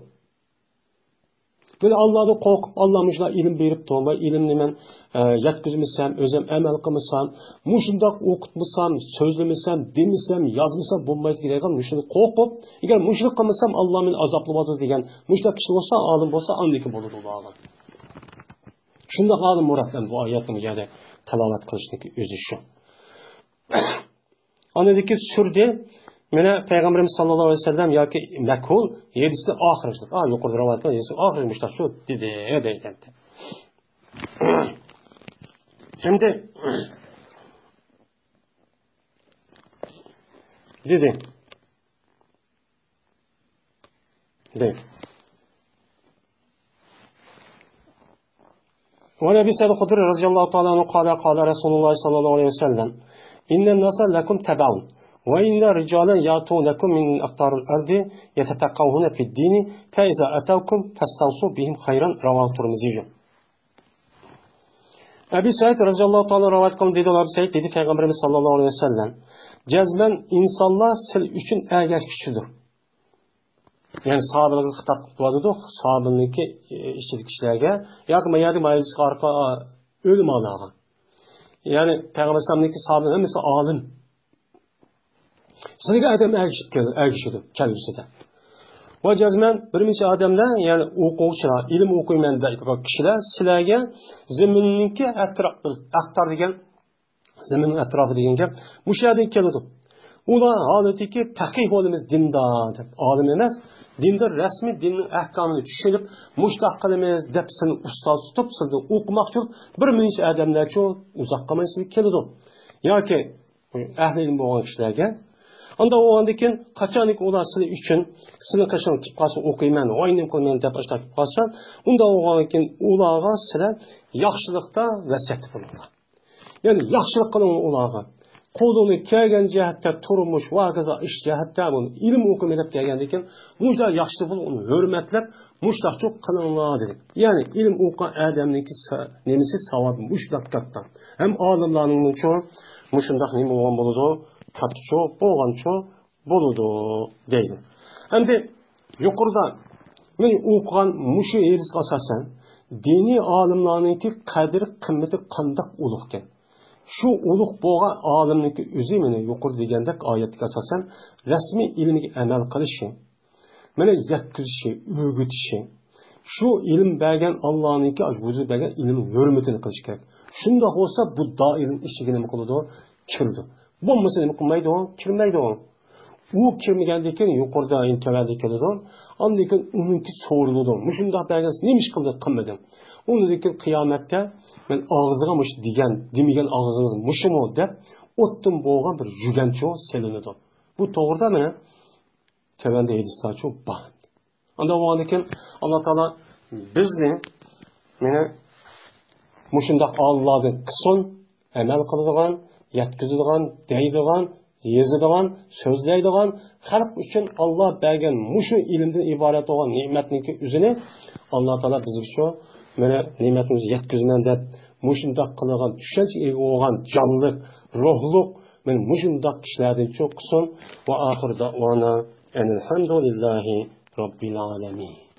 Speaker 1: Böyle Allah'ı korkup, Allah'mışla ilim verip doğma, ilimni men yetkizmişsem, özüm emel kılmışsam, muşundak okutmuşsam, sözlemişsem, demişsem, yazmışsam, bulmaydı giderken muşunu korkup, eğer muşluk kılmışsam Allah'ın azaplı vardır diyen, muşluk kişi olsa, alim olsa, andaki bulur Allah'a. Şundak alim muratlan bu ayetin yerde telavat kılışındaki özü şu. Anadaki sürde, Mene Peygamberimiz sallallahu aleyhi ve sellem ya ki mekhul yedisi ahirçlik. Yukarıda rivayet var. Yedisi ahirçlik. Şu dedi. Şimdi dedi. Ve Nebi Seyyid Hudri radıyallahu ta'ala anhu kâle Resulullah sallallahu aleyhi ve sellem İnnen nasa lekum tebaun. وإن رجالا يأتونكم من أقطار الأرض يتفقهون في الدين فإذا أتوكم فاستوصوا بهم خيرا رواه الترمذي. Ebu Said radıyallahu ta'ala rivayet kılın dedi Ebu Said dedi Peygamberimiz sallallahu aleyhi ve sellem cezmen insanlar sil üçün ergeç kişidir. Yani sahabelerine hitap vardı sahabeninki işçilik kişilerge yakma yedi meclis arka ölüm alağı. Yani Peygamber sallallahu sahabenin hemisi alim. Sizga adam ergişidi kelgusida. Va jazman bir necha odamlar, ya'ni o'quvchilar, ilm o'qiyman deydigan kishilar sizlarga zaminninki aqtar degan zaminning atrofi degan gap bu yerdan keladi. Ular holatiki faqih bo'lamiz dindor deb, olim emas, dindor rasmiy dinning ahkomini tushunib, mushtaq qilamiz deb sizni ustoz tutib, sizni o'qimoqchi bir necha odamlar shu uzoq qolmaysiz keladi. Yoki ahli ilm bo'lgan kishilarga Anda o andakin kaçanik ular sizin için sizin kaçan çıkması okuyman, oyunum koyman deb açtaq qalsa, unda o andakin ularga sizlar yaxshilikda vasiyat qilinglar. Yani yaxshilik qiling ularga. Qo'lini kelgan jihatda turmush, vaqaza ish jihatda buni ilm o'qimay deb kelgandan mujda yaxshi bo'lib uni hurmatlab, mushtaqchoq qilinglar dedik. Ya'ni ilm o'qigan odamniki nemisi savob mushtaq katta. Hem olimlarning uchun mushundaq nima bo'lgan bo'ladi? Katço, boğanço, boludu deydi. Hem de yukarıda men okuyan muşu eris asasen dini alimlarınki kadir kımmeti kandak ulukken. Şu uluk boğan alimninki özü meni yukarı degandek ayetlik asasen resmi ilmini emel kılışı, meni yetkizişi, öğütüşi, şu ilim belgen Allah'ınki acbuzu belgen ilimin hürmetini kılış gerek. Şunda olsa bu dairin işçiliğini mi kılıdı? Kirdi. Bu mesele kılmaydı o, kirmeydi o. O kirmegandeki yukarıda intellerde keledi o. Andaki onunki soruludu. Muşunda belgesi neymiş kıldı kılmadım. Ondaki kıyamette ben ağzıgamış diyen, demegen ağzınız muşumu de ottum boğan bir yügenço selinedi. Bu doğruda mı? Tevende edisler çok bağlı. Anda o andaki Allah Teala bizni muşunda Allah'ın kıson emel kılıdığın yetkizilgan, deydigan, yezilgan, sözleydigan, halk için Allah bergen muşu ilimden ibaret olan nimetniki üzerine Allah Teala bizi şu mene nimetimizi yetkizmen deb muşundak kılgan, düşünce ega olan canlılık, ruhluk men muşundak kişilerden çok kıson ve ahir da'vana enelhamdülillahi rabbil alemin.